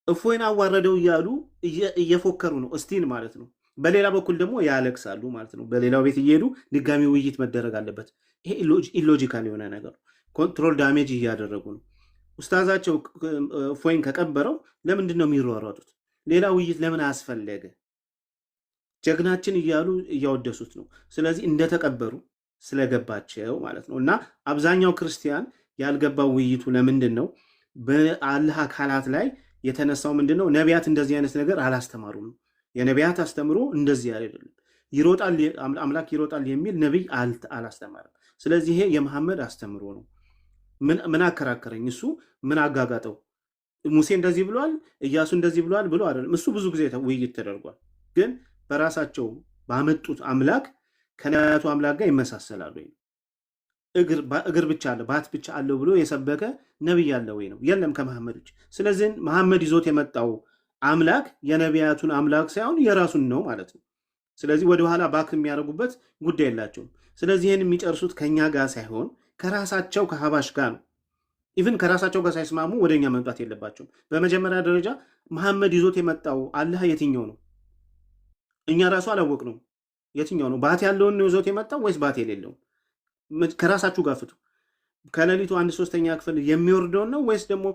እፎይን አዋረደው እያሉ እየፎከሩ ነው እስቲን ማለት ነው። በሌላ በኩል ደግሞ ያለቅሳሉ ማለት ነው። በሌላው ቤት እየሄዱ ድጋሚ ውይይት መደረግ አለበት። ይሄ ኢሎጂካል የሆነ ነገር ኮንትሮል ዳሜጅ እያደረጉ ነው። ኡስታዛቸው እፎይን ከቀበረው ለምንድን ነው የሚሯሯጡት? ሌላ ውይይት ለምን አስፈለገ? ጀግናችን እያሉ እያወደሱት ነው። ስለዚህ እንደተቀበሩ ስለገባቸው ማለት ነው። እና አብዛኛው ክርስቲያን ያልገባው ውይይቱ ለምንድን ነው? በአላህ አካላት ላይ የተነሳው ምንድን ነው? ነቢያት እንደዚህ አይነት ነገር አላስተማሩም። የነቢያት አስተምሮ እንደዚህ አይደለም። ይሮጣል አምላክ ይሮጣል የሚል ነቢይ አላስተማርም። ስለዚህ ይሄ የመሐመድ አስተምሮ ነው። ምን አከራከረኝ? እሱ ምን አጋጋጠው? ሙሴ እንደዚህ ብሏል፣ እያሱ እንደዚህ ብሏል ብሎ አይደለም። እሱ ብዙ ጊዜ ውይይት ተደርጓል። ግን በራሳቸው ባመጡት አምላክ ከነቢያቱ አምላክ ጋር ይመሳሰላሉ። እግር ብቻ አለ ባት ብቻ አለው ብሎ የሰበከ ነብይ አለ ወይ ነው? የለም ከመሐመድ ውጭ። ስለዚህ መሐመድ ይዞት የመጣው አምላክ የነቢያቱን አምላክ ሳይሆን የራሱን ነው ማለት ነው። ስለዚህ ወደኋላ ባክ የሚያደርጉበት ጉዳይ የላቸውም። ስለዚህ ይህን የሚጨርሱት ከኛ ጋር ሳይሆን ከራሳቸው ከሀባሽ ጋር ነው። ኢቭን ከራሳቸው ጋር ሳይስማሙ ወደኛ መምጣት የለባቸውም። በመጀመሪያ ደረጃ መሐመድ ይዞት የመጣው አላህ የትኛው ነው? እኛ ራሱ አላወቅ ነው የትኛው ነው? ባት ያለውን ነው ይዞት የመጣው ወይስ ባት የሌለውን? ከራሳችሁ ጋር ፍቱ። ከሌሊቱ 1/3 ክፍል የሚወርደውን ነው ወይስ ደግሞ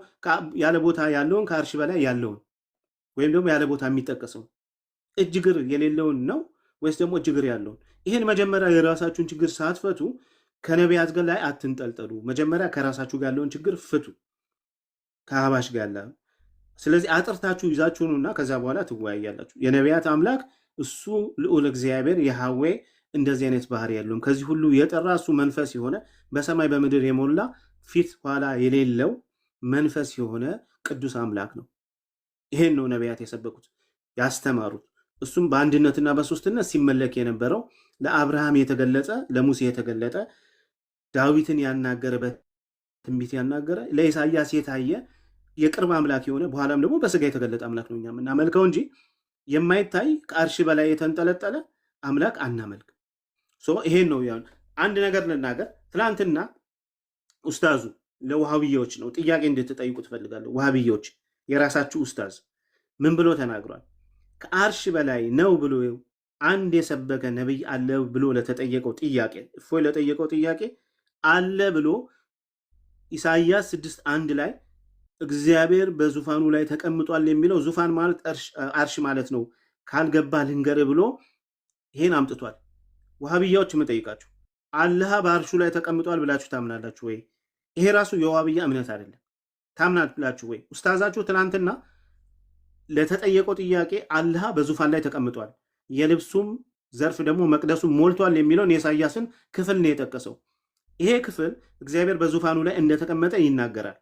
ያለ ቦታ ያለውን ከአርሽ በላይ ያለውን ወይም ደግሞ ያለ ቦታ የሚጠቀሰው እጅግር የሌለውን ነው ወይስ ደግሞ እጅግር ያለውን? ይህን መጀመሪያ የራሳችሁን ችግር ሳትፈቱ ከነቢያት ጋር ላይ አትንጠልጠሉ። መጀመሪያ ከራሳችሁ ጋር ያለውን ችግር ፍቱ ከሀባሽ ጋር ያለ። ስለዚህ አጥርታችሁ ይዛችሁኑና ከዛ በኋላ ትወያያላችሁ። የነቢያት አምላክ እሱ ልዑል እግዚአብሔር የሃዌ እንደዚህ አይነት ባህሪ ያለውም ከዚህ ሁሉ የጠራ እሱ መንፈስ የሆነ በሰማይ በምድር የሞላ ፊት ኋላ የሌለው መንፈስ የሆነ ቅዱስ አምላክ ነው። ይሄን ነው ነቢያት የሰበኩት ያስተማሩት። እሱም በአንድነትና በሶስትነት ሲመለክ የነበረው ለአብርሃም የተገለጸ ለሙሴ የተገለጠ ዳዊትን ያናገረ በትንቢት ያናገረ ለኢሳያስ የታየ የቅርብ አምላክ የሆነ በኋላም ደግሞ በስጋ የተገለጠ አምላክ ነው እኛ የምናመልከው እንጂ የማይታይ ከአርሽ በላይ የተንጠለጠለ አምላክ አናመልክም። ይሄን ነው ያን አንድ ነገር ልናገር። ትናንትና ኡስታዙ ለውሃብያዎች ነው ጥያቄ እንድትጠይቁ ትፈልጋለሁ። ውሃብያዎች የራሳችሁ ኡስታዝ ምን ብሎ ተናግሯል? ከአርሽ በላይ ነው ብሎ አንድ የሰበከ ነብይ አለ ብሎ ለተጠየቀው ጥያቄ እፎይ ለጠየቀው ጥያቄ አለ ብሎ ኢሳይያስ 6:1 ላይ እግዚአብሔር በዙፋኑ ላይ ተቀምጧል የሚለው ዙፋን ማለት አርሽ ማለት ነው ካልገባ ልንገር ብሎ ይሄን አምጥቷል። ወሃብያዎች የምጠይቃችሁ አላህ በአርሹ ላይ ተቀምጧል ብላችሁ ታምናላችሁ ወይ? ይሄ ራሱ የዋሃብያ እምነት አይደለም። ታምናላችሁ ወይ? ኡስታዛችሁ ትናንትና ለተጠየቀው ጥያቄ አላህ በዙፋን ላይ ተቀምጧል የልብሱም ዘርፍ ደግሞ መቅደሱ ሞልቷል የሚለውን የኢሳያስን ክፍል ነው የጠቀሰው። ይሄ ክፍል እግዚአብሔር በዙፋኑ ላይ እንደተቀመጠ ይናገራል።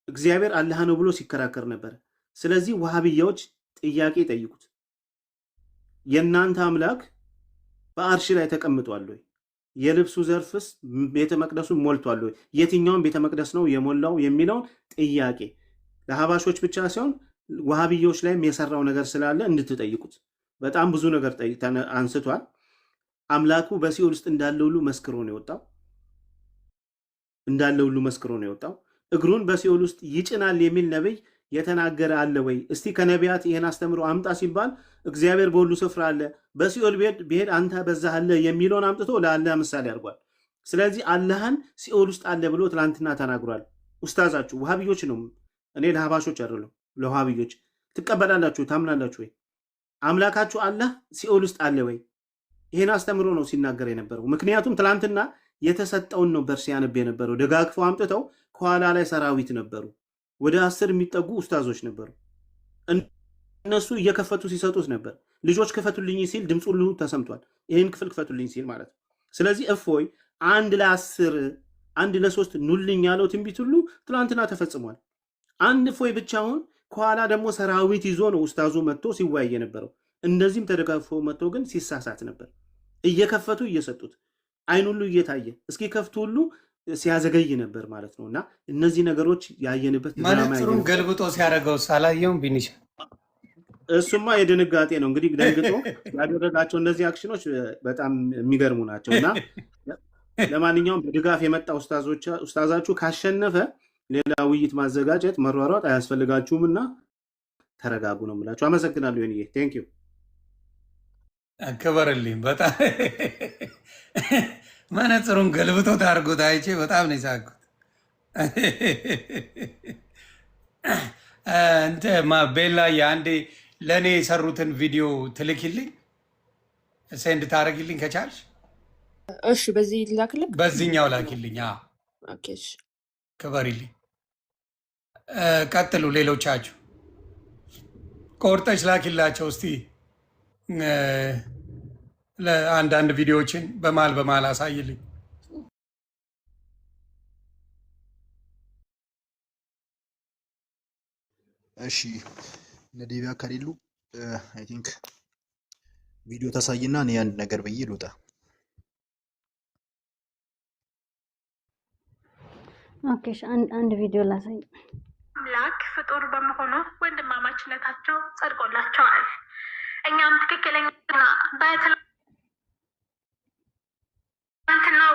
እግዚአብሔር አላህ ነው ብሎ ሲከራከር ነበር። ስለዚህ ወሃብያዎች ጥያቄ ጠይቁት። የእናንተ አምላክ በአርሽ ላይ ተቀምጧል ወይ? የልብሱ ዘርፍስ ቤተ መቅደሱ ሞልቷል ወይ? የትኛውን ቤተ መቅደስ ነው የሞላው የሚለውን ጥያቄ ለሀባሾች ብቻ ሳይሆን ወሃብያዎች ላይም የሰራው ነገር ስላለ እንድትጠይቁት። በጣም ብዙ ነገር አንስቷል። አምላኩ በሲኦል ውስጥ እንዳለ ሁሉ መስክሮ ነው የወጣው። እግሩን በሲኦል ውስጥ ይጭናል የሚል ነብይ የተናገረ አለ ወይ? እስቲ ከነቢያት ይሄን አስተምሮ አምጣ ሲባል እግዚአብሔር በሁሉ ስፍራ አለ፣ በሲኦል ብሄድ አንተ በዛህ አለ የሚለውን አምጥቶ ለአላህ ምሳሌ አድርጓል። ስለዚህ አላህን ሲኦል ውስጥ አለ ብሎ ትላንትና ተናግሯል። ኡስታዛችሁ ውሃብዮች ነው፣ እኔ ለሀባሾች አይደለም፣ ለውሃብዮች ትቀበላላችሁ፣ ታምናላችሁ ወይ? አምላካችሁ አላህ ሲኦል ውስጥ አለ ወይ? ይሄን አስተምሮ ነው ሲናገር የነበረው። ምክንያቱም ትላንትና የተሰጠውን ነው በርስ ያነብ የነበረው። ደጋግፈው አምጥተው ከኋላ ላይ ሰራዊት ነበሩ፣ ወደ 10 የሚጠጉ ኡስታዞች ነበሩ። እነሱ እየከፈቱ ሲሰጡት ነበር። ልጆች ክፈቱልኝ ሲል ድምፁ ሁሉ ተሰምቷል። ይህን ክፍል ክፈቱልኝ ሲል ማለት ነው። ስለዚህ እፎይ 1 ለ10 1 ለ3 ኑልኝ ያለው ትንቢት ሁሉ ትላንትና ተፈጽሟል። አንድ እፎይ ብቻውን ከኋላ ደግሞ ሰራዊት ይዞ ነው ኡስታዙ መጥቶ ሲወያይ የነበረው። እንደዚህም ተደጋግፎ መጥቶ ግን ሲሳሳት ነበር። እየከፈቱ እየሰጡት አይን ሁሉ እየታየ እስኪ ከፍቱ ሁሉ ሲያዘገይ ነበር ማለት ነው። እና እነዚህ ነገሮች ያየንበት መነጽሩን ገልብጦ ሲያደርገው ሳላየውም ቢኒሽ እሱማ የድንጋጤ ነው እንግዲህ ደንግጦ ያደረጋቸው እነዚህ አክሽኖች በጣም የሚገርሙ ናቸው። እና ለማንኛውም በድጋፍ የመጣ ኡስታዛችሁ ካሸነፈ ሌላ ውይይት ማዘጋጀት መሯሯጥ አያስፈልጋችሁም እና ተረጋጉ ነው የምላችሁ። አመሰግናለሁ። ይሄ ቴንክ ዩ አከበረልኝ። በጣም መነጽሩን ገልብጦ ታርጉት አይቼ በጣም ነው የሳቅሁት። እንተ ቤላ የአንዴ ለእኔ የሰሩትን ቪዲዮ ትልኪልኝ፣ ሴንድ ታደርጊልኝ ከቻልሽ። እሺ፣ በዚህ ላክልህ፣ በዚህኛው ላኪልኝ። ኦኬ፣ እሺ፣ ክበሪልኝ። ቀጥሉ። ሌሎቻችሁ ቆርጠች ላኪላቸው እስቲ። አንዳንድ ቪዲዮዎችን በማል አሳይልኝ። እሺ ነዲቢያ ከሌሉ አይ ቲንክ ቪዲዮ ታሳይና እኔ አንድ ነገር ብዬ ልውጣ። ኦኬ አንድ ቪዲዮ ላሳይ። አምላክ ፍጡር በመሆኑ ወንድማማችነታቸው ጸድቆላቸዋል። እኛም ትክክለኛ በትናንትና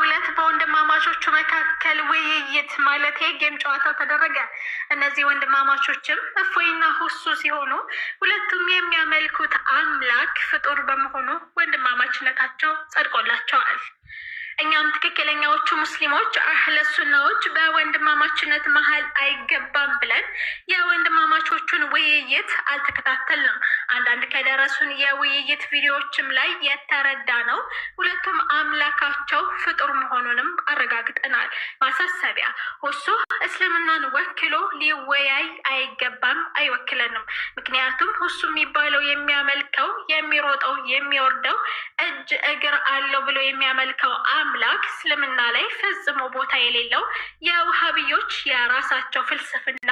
ዕለት በወንድማማቾቹ መካከል ውይይት ማለት ጌም ጨዋታው ተደረገ። እነዚህ ወንድማማቾችም እፎይና ሁሱ ሲሆኑ ሁለቱም የሚያመልኩት አምላክ ፍጡር በመሆኑ ወንድማማችነታቸው ጸድቆላቸዋል። እኛም ትክክለኛዎቹ ሙስሊሞች አህለ ሱናዎች በወንድማማችነት መሀል አይገባም ብለን የወንድማማቾቹን ውይይት አልተከታተልንም። አንዳንድ ከደረሱን የውይይት ቪዲዮዎችም ላይ የተረዳ ነው ሁለቱም አምላካቸው ፍጡር መሆኑንም አረጋግጠናል። ማሳሰቢያ፣ ሁሱ እስልምናን ወክሎ ሊወያይ አይገባም፣ አይወክለንም። ምክንያቱም ሁሱ የሚባለው የሚያመልከው የሚሮጠው የሚወርደው እጅ እግር አለው ብሎ የሚያመልከው አምላክ እስልምና ላይ ፈጽሞ ቦታ የሌለው የውሃብዮች የራሳቸው ፍልስፍና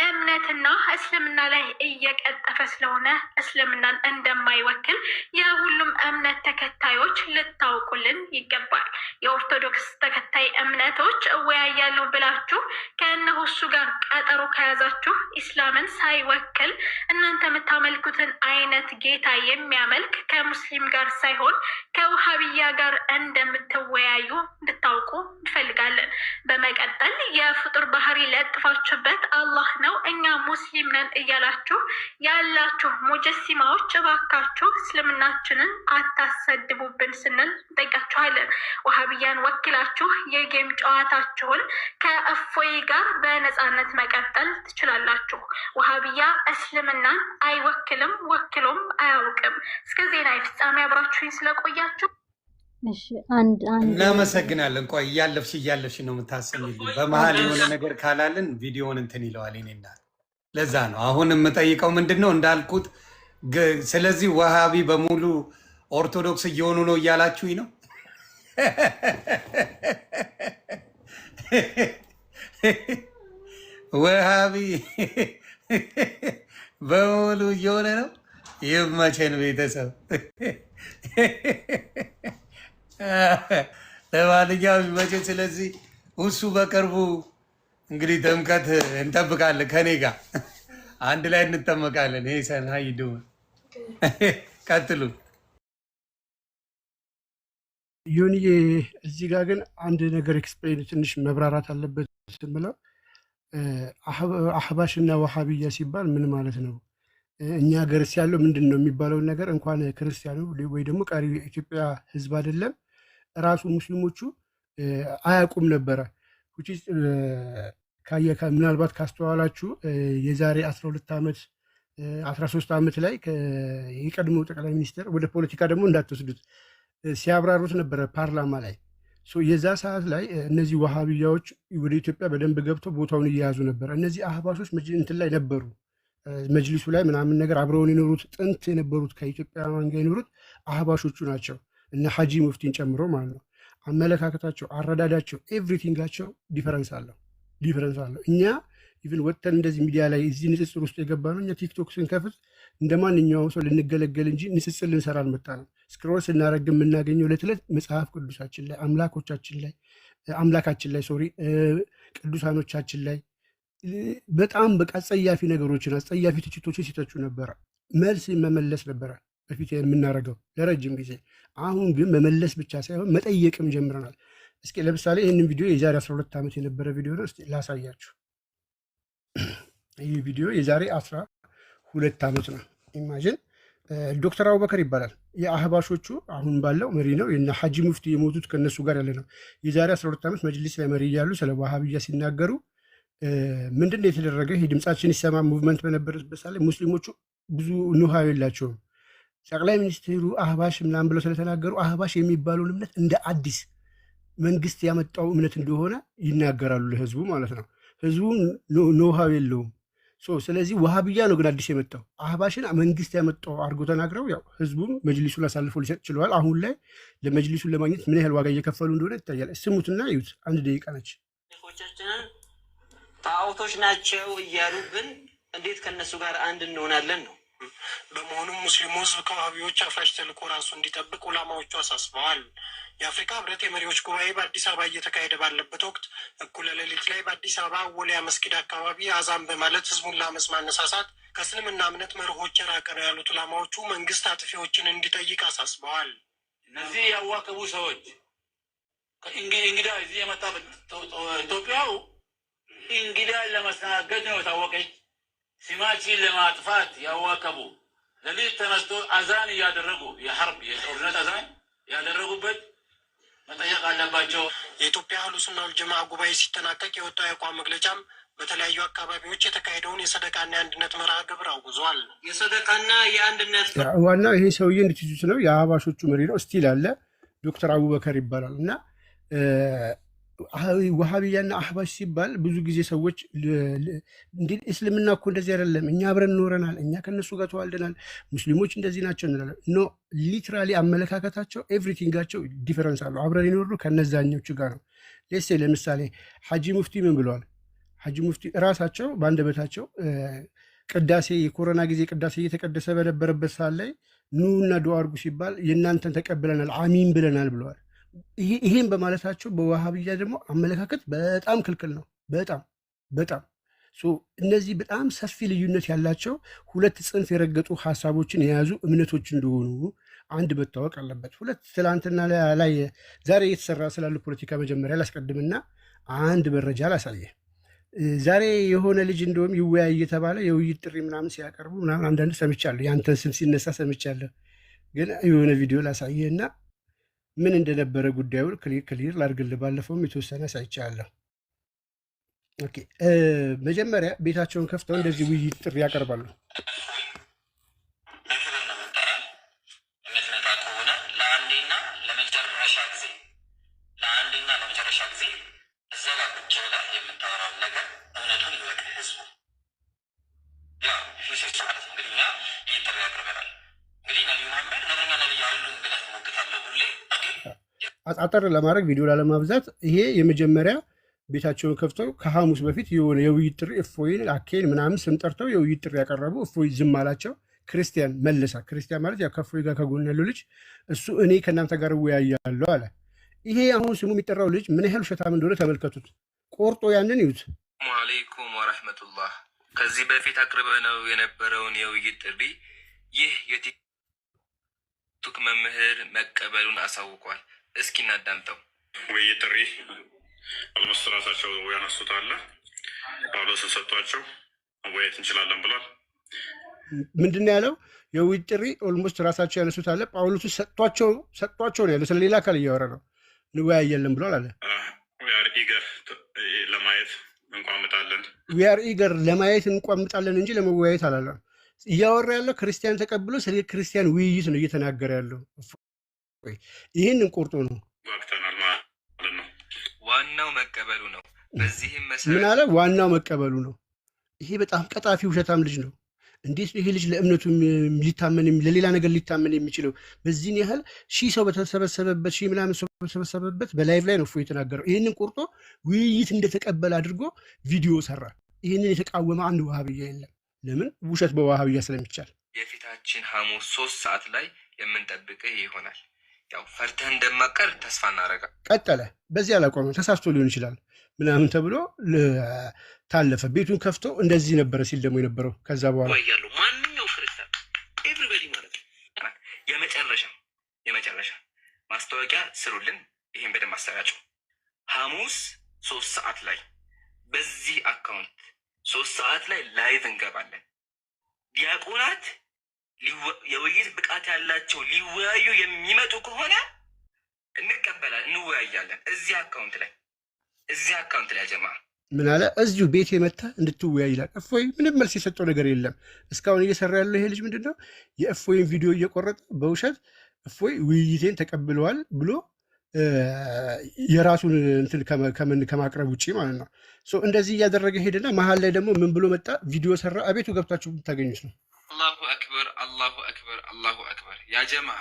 እምነትና እስልምና ላይ እየቀጠፈ ስለሆነ እስልምናን እንደማይወክል የሁሉም እምነት ተከታዮች ልታውቁልን ይገባል። የኦርቶዶክስ ተከታይ እምነቶች እወያያለሁ ብላችሁ ከእነሱ ጋር ቀጠሮ ከያዛችሁ ኢስላምን ሳይወክል እናንተ የምታመልኩትን አይነት ጌታ የሚያመልክ ከሙስሊም ጋር ሳይሆን ከውሃብያ ጋር እንደምትወያዩ እንድታውቁ እንፈልጋለን። በመቀጠል የፍጡር ባህሪ ለጥፋችሁበት አላህ ነው እኛ ሙስሊም ነን እያላችሁ ያላችሁ ሙጀሲማዎች እባካችሁ እስልምናችንን አታሰድቡብን ስንል እንጠይቃችኋለን። ውሃብያን ወክላችሁ የጌም ጨዋታችሁን ከእፎይ ጋር በነፃነት መቀጠል ትችላላችሁ። ውሃብያ እስልምናን አይወክልም፣ ወክሎም አያውቅም። እስከ ዜና ፍጻሜ አብራችሁኝ ስለቆያችሁ እሺ አንድ እናመሰግናለን። ቆይ እያለፍሽ ነው የምታሰሚልኝ። በመሀል የሆነ ነገር ካላልን ቪዲዮውን እንትን ይለዋል እኔና ለዛ ነው አሁን የምጠይቀው ምንድን ነው እንዳልኩት። ስለዚህ ወሃቢ በሙሉ ኦርቶዶክስ እየሆኑ ነው እያላችሁኝ ነው። ወሃቢ በሙሉ እየሆነ ነው። ይመቸን ቤተሰብ። ለማንኛውም ይመቸን። ስለዚህ እሱ በቅርቡ እንግዲህ ጥምቀት እንጠብቃለን። ከኔ ጋር አንድ ላይ እንጠመቃለን። ይሄ ሰናይ ዱ ቀጥሉ። ዮኒዬ እዚህ ጋር ግን አንድ ነገር ኤክስፕሌን ትንሽ መብራራት አለበት ስምለው አህባሽ እና ወሃቢያ ሲባል ምን ማለት ነው? እኛ ሀገርስ ያለው ምንድን ነው የሚባለውን ነገር እንኳን ክርስቲያኑ ወይ ደግሞ ቀሪ ኢትዮጵያ ሕዝብ አይደለም ራሱ ሙስሊሞቹ አያውቁም ነበረ። ምናልባት ካስተዋላችሁ የዛሬ 12 ዓመት 13 ዓመት ላይ የቀድሞ ጠቅላይ ሚኒስትር ወደ ፖለቲካ ደግሞ እንዳትወስዱት ሲያብራሩት ነበረ ፓርላማ ላይ። የዛ ሰዓት ላይ እነዚህ ዋሃብያዎች ወደ ኢትዮጵያ በደንብ ገብተው ቦታውን እየያዙ ነበር። እነዚህ አህባሾች እንትን ላይ ነበሩ መጅሊሱ ላይ ምናምን ነገር አብረውን የኖሩት ጥንት የነበሩት ከኢትዮጵያውያን ጋር የኖሩት አህባሾቹ ናቸው። እነ ሐጂ ሙፍቲን ጨምሮ ማለት ነው። አመለካከታቸው፣ አረዳዳቸው፣ ኤቭሪቲንጋቸው ዲፈረንስ አለው። እኛ ኢቭን ወጥተን እንደዚህ ሚዲያ ላይ እዚህ ንጽጽር ውስጥ የገባ ነው። እኛ ቲክቶክ ስንከፍት እንደ ማንኛውም ሰው ልንገለገል እንጂ ንጽጽር ልንሰራ አልመጣንም። ስክሮል ስናደርግ የምናገኘው ዕለት ዕለት መጽሐፍ ቅዱሳችን ላይ አምላካችን ላይ ቅዱሳኖቻችን ላይ በጣም በቃ አጸያፊ ነገሮችን አጸያፊ ትችቶችን ሲተቹ ነበረ። መልስ መመለስ ነበረ በፊት የምናደርገው ለረጅም ጊዜ። አሁን ግን መመለስ ብቻ ሳይሆን መጠየቅም ጀምረናል። እስኪ ለምሳሌ ይህንን ቪዲዮ የዛሬ 12 ዓመት የነበረ ቪዲዮ ነው። እስኪ ላሳያችሁ። ይህ ቪዲዮ የዛሬ 12 ዓመት ነው። ኢማጂን ዶክተር አቡበከር ይባላል። የአህባሾቹ አሁን ባለው መሪ ነው። የነ ሐጂ ሙፍቲ የሞቱት ከነሱ ጋር ያለ ነው። የዛሬ 12 ዓመት መጅሊስ ላይ መሪ እያሉ ስለ ዋሃብያ ሲናገሩ ምንድን ነው የተደረገ? ይህ ድምፃችን ይሰማ ሙቭመንት በነበረበት ላይ ሙስሊሞቹ ብዙ ንሃ የላቸውም። ጠቅላይ ሚኒስትሩ አህባሽ ምናምን ብለው ስለተናገሩ አህባሽ የሚባለውን እምነት እንደ አዲስ መንግስት ያመጣው እምነት እንደሆነ ይናገራሉ ለህዝቡ ማለት ነው። ህዝቡም ኖሃው የለውም። ስለዚህ ዋሃብያ ነው ግን አዲስ የመጣው አህባሽን መንግስት ያመጣው አድርጎ ተናግረው ያው ህዝቡም መጅሊሱን አሳልፎ ሊሰጥ ችለዋል። አሁን ላይ ለመጅሊሱን ለማግኘት ምን ያህል ዋጋ እየከፈሉ እንደሆነ ይታያል። ስሙትና ይዩት። 1 ደቂቃ ነች። ሼኾቻችንን ጣዖቶች ናቸው እያሉብን እንዴት ከነሱ ጋር አንድ እንሆናለን ነው። በመሆኑም ሙስሊሙ ህዝብ ከዋሃቢዎች አፍራሽ ተልዕኮ ራሱ እንዲጠብቅ ዑላማዎቹ አሳስበዋል። የአፍሪካ ህብረት የመሪዎች ጉባኤ በአዲስ አበባ እየተካሄደ ባለበት ወቅት እኩለ ሌሊት ላይ በአዲስ አበባ ወሊያ መስጊድ አካባቢ አዛን በማለት ህዝቡን ለአመፅ ማነሳሳት ከእስልምና እምነት መርሆች የራቀ ነው ያሉት ዑላማዎቹ መንግስት አጥፊዎችን እንዲጠይቅ አሳስበዋል። እነዚህ ያዋከቡ ሰዎች እንግዳ እዚህ የመጣ ኢትዮጵያው እንግዳ ለማስተናገድ ነው የታወቀች ስማችን ለማጥፋት ያዋከቡ ሌሊት ተነስቶ አዛን እያደረጉ የሐርብ የጦርነት አዛን ያደረጉበት መጠየቅ አለባቸው። የኢትዮጵያ አህሉ ሱና ወል ጀማዓ ጉባኤ ሲጠናቀቅ የወጣው የአቋም መግለጫም በተለያዩ አካባቢዎች የተካሄደውን የሰደቃና የአንድነት መርሃ ግብር አውግዟል። የሰደቃና የአንድነት ዋናው ይሄ ሰውዬ እንድትይዙት ነው። የአህባሾቹ መሪ ነው ስቲል አለ ዶክተር አቡበከር ይባላል። እና ዋሃብያና አህባሽ ሲባል ብዙ ጊዜ ሰዎች እስልምና እኮ እንደዚህ አይደለም፣ እኛ አብረን ኖረናል፣ እኛ ከነሱ ጋር ተዋልደናል፣ ሙስሊሞች እንደዚህ ናቸው እንላለን። ኖ ሊትራሊ አመለካከታቸው ኤቭሪቲንጋቸው ዲፈረንስ አለው። አብረን የኖሩ ከነዛኞቹ ጋር ነው። ሌሴ ለምሳሌ ሐጂ ሙፍቲ ምን ብለዋል? ሐጂ ሙፍቲ እራሳቸው በአንደበታቸው ቅዳሴ የኮሮና ጊዜ ቅዳሴ እየተቀደሰ በነበረበት ሰዓት ላይ ኑና ዱዓ አድርጉ ሲባል የእናንተን ተቀብለናል አሚን ብለናል ብለዋል። ይሄን በማለታቸው በዋሃብያ ደግሞ አመለካከት በጣም ክልክል ነው። በጣም እነዚህ በጣም ሰፊ ልዩነት ያላቸው ሁለት ጽንፍ የረገጡ ሀሳቦችን የያዙ እምነቶች እንደሆኑ አንድ መታወቅ አለበት። ሁለት ትላንትና ላይ ዛሬ እየተሰራ ስላሉ ፖለቲካ መጀመሪያ ላስቀድምና አንድ መረጃ ላሳየ። ዛሬ የሆነ ልጅ እንደውም ይወያይ እየተባለ የውይይት ጥሪ ምናምን ሲያቀርቡ ምናምን አንዳንድ ሰምቻለሁ። ያንተን ስም ሲነሳ ሰምቻለሁ። ግን የሆነ ቪዲዮ ላሳየና ምን እንደነበረ ጉዳዩን ክሊር ላድርግልህ። ባለፈውም የተወሰነ ሳይቻለሁ። ኦኬ መጀመሪያ ቤታቸውን ከፍተው እንደዚህ ውይይት ጥሪ ያቀርባሉ። አጠር ለማድረግ ቪዲዮ ላለማብዛት ይሄ የመጀመሪያ ቤታቸውን ከፍተው ከሐሙስ በፊት የሆነ የውይይት ጥሪ እፎይን አኬን ምናምን ስም ጠርተው የውይይት ጥሪ ያቀረቡ። እፎይ ዝም አላቸው። ክርስቲያን መለሳ። ክርስቲያን ማለት ያው ከእፎይ ጋር ከጎን ያለው ልጅ እሱ እኔ ከእናንተ ጋር እወያያለሁ አለ። ይሄ አሁን ስሙ የሚጠራው ልጅ ምን ያህል ውሸታም እንደሆነ ተመልከቱት። ቆርጦ ያንን ይዩት። ሰላሙ አለይኩም ወረሕመቱላህ። ከዚህ በፊት አቅርበነው የነበረውን የውይይት ጥሪ ይህ የቲክቶክ መምህር መቀበሉን አሳውቋል። እስኪ እናዳምጠው። ውይይት ጥሪ ኦልሞስት ራሳቸው ያነሱት አለ ጳውሎስን ሰጥቷቸው መወያየት እንችላለን ብሏል። ምንድን ነው ያለው? የውይይት ጥሪ ኦልሞስት ራሳቸው ያነሱት አለ ጳውሎስ ሰጥቷቸው ነው ያለው። ስለሌላ አካል እያወራ ነው። እንወያያለን ብሏል አለ። ዊአር ኢገር ለማየት እንቋምጣለን። ዊአር ኢገር ለማየት እንቋምጣለን እንጂ ለመወያየት አላለም። እያወራ ያለው ክርስቲያን ተቀብሎ ስለ ክርስቲያን ውይይት ነው እየተናገረ ያለው። ይህንን ቆርጦ ነው ዋናው መቀበሉ ነው። በዚህም ምን አለ? ዋናው መቀበሉ ነው። ይሄ በጣም ቀጣፊ ውሸታም ልጅ ነው። እንዴት ነው ይሄ ልጅ ለእምነቱ ሊታመን ለሌላ ነገር ሊታመን የሚችለው? በዚህን ያህል ሺህ ሰው በተሰበሰበበት ሺህ ምናምን ሰው በተሰበሰበበት በላይቭ ላይ ነው እፎይ የተናገረው። ይህንን ቆርጦ ውይይት እንደተቀበለ አድርጎ ቪዲዮ ሰራ። ይህንን የተቃወመ አንድ ዋሃብያ የለም። ለምን? ውሸት በዋሃብያ ስለሚቻል። የፊታችን ሐሙስ 3 ሰዓት ላይ የምንጠብቅህ ይሆናል። ያው ፈርተህ እንደማቀር ተስፋ እናደርጋ። ቀጠለ። በዚህ አላቆመ። ተሳስቶ ሊሆን ይችላል ምናምን ተብሎ ታለፈ። ቤቱን ከፍቶ እንደዚህ ነበረ ሲል ደግሞ የነበረው ከዛ በኋላ ያለው ማንኛው ክርስቲያን ኤቭሪበዲ ማለት ነው። የመጨረሻ ማስታወቂያ ስሩልን። ይሄን በደንብ አሰራጩ። ሐሙስ 3 ሰዓት ላይ በዚህ አካውንት 3 ሰዓት ላይ ላይቭ እንገባለን። ዲያቆናት የውይይት ብቃት ያላቸው ሊወያዩ የሚመጡ ከሆነ እንወያያለን። እዚህ አካውንት ላይ ጀማ ምን አለ? እዚሁ ቤት የመታ እንድትወያይ ይላል። እፎይ ምንም መልስ የሰጠው ነገር የለም። እስካሁን እየሰራ ያለው ይሄ ልጅ ምንድን ነው? የእፎይን ቪዲዮ እየቆረጠ በውሸት እፎይ ውይይቴን ተቀብለዋል ብሎ የራሱን እንትን ከማቅረብ ውጭ ማለት ነው። እንደዚህ እያደረገ ሄደና መሀል ላይ ደግሞ ምን ብሎ መጣ? ቪዲዮ ሰራ። አቤቱ ገብታችሁ የምታገኙት ነው። አላሁ አክበር፣ አላሁ አክበር፣ አላሁ አክበር። ያ ጀማዓ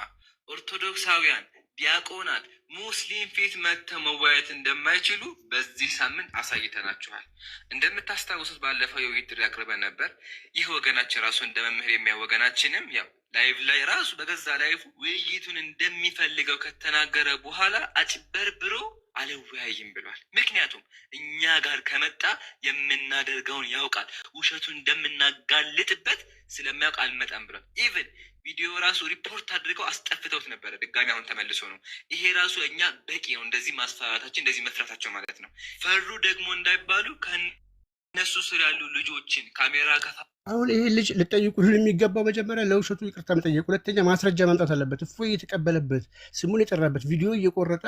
ኦርቶዶክሳውያን ዲያቆናት ሙስሊም ፊት መጥተው መወያየት እንደማይችሉ በዚህ ሳምንት አሳይተናችኋል። እንደምታስታውሱት ባለፈው የውይይት ጥሪ አቅርበን ነበር። ይህ ወገናችን ራሱ እንደ መምህር የሚያ ወገናችንም ያው ላይቭ ላይ ራሱ በገዛ ላይፉ ውይይቱን እንደሚፈልገው ከተናገረ በኋላ አጭበርብሮ አልወያይም ብሏል። ምክንያቱም እኛ ጋር ከመጣ የምናደርገውን ያውቃል፣ ውሸቱን እንደምናጋልጥበት ስለሚያውቅ አልመጣም ብሏል። ኢቨን ቪዲዮ ራሱ ሪፖርት አድርገው አስጠፍተውት ነበረ። ድጋሚ አሁን ተመልሶ ነው። ይሄ ራሱ እኛ በቂ ነው፣ እንደዚህ ማስፈራራታቸው፣ እንደዚህ መስራታቸው ማለት ነው። ፈሩ ደግሞ እንዳይባሉ ከነሱ ስር ያሉ ልጆችን ካሜራ ከፋ አሁን ይሄ ልጅ ልጠይቁ የሚገባው መጀመሪያ ለውሸቱ ይቅርታ መጠየቅ፣ ሁለተኛ ማስረጃ ማምጣት አለበት። እፎይ የተቀበለበት ስሙን የጠራበት ቪዲዮ እየቆረጠ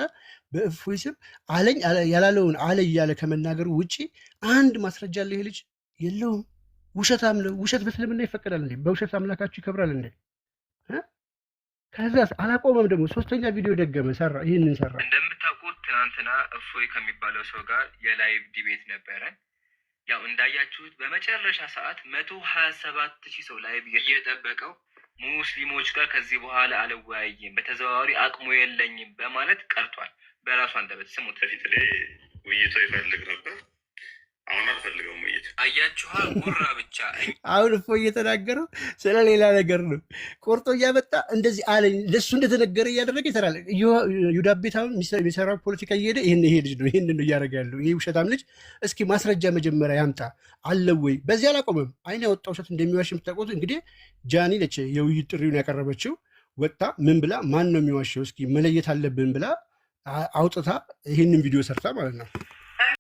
በእፎይ ስም አለኝ ያላለውን አለ እያለ ከመናገሩ ውጭ አንድ ማስረጃ አለ ይሄ ልጅ የለውም። ውሸታም ነው። ውሸት በእስልምና ይፈቀዳል እንዴ? በውሸት አምላካችሁ ይከብራል እንዴ? ከዛ አላቆመም። ደግሞ ሶስተኛ ቪዲዮ ደገመ፣ ሰራ። ይህንን ሰራ። እንደምታውቁት ትናንትና እፎይ ከሚባለው ሰው ጋር የላይቭ ዲቤት ነበረ። ያው እንዳያችሁት በመጨረሻ ሰዓት 127,000 ሰው ላይቭ እየጠበቀው ሙስሊሞች ጋር ከዚህ በኋላ አልወያይም፣ በተዘዋዋሪ አቅሙ የለኝም በማለት ቀርቷል። በራሱ አንደበት ስሙት። በፊት ላይ ውይይቱ ይፈልግ ነበር፣ አሁን አልፈልገውም ውይይት። አያችኋ፣ ጉራ ብቻ። አሁን እፎ እየተናገረው ስለ ሌላ ነገር ነው። ቆርጦ እያመጣ እንደዚህ አለኝ ለሱ እንደተነገረ እያደረገ ይሰራል። ይሁዳ ቤት አሁን የሚሰራው ፖለቲካ እየሄደ ይሄ ልጅ ነው ይሄን ነው እያደረገ ያለው ይሄ ውሸታም ልጅ። እስኪ ማስረጃ መጀመሪያ ያምጣ አለው ወይ? በዚህ አላቆመም። አይን ያወጣው ውሸት እንደሚዋሽ የምታውቁት እንግዲህ ጃኒ ነች የውይይት ጥሪውን ያቀረበችው። ወጣ ምን ብላ ማን ነው የሚዋሸው እስኪ መለየት አለብን ብላ አውጥታ ይህንን ቪዲዮ ሰርታ ማለት ነው።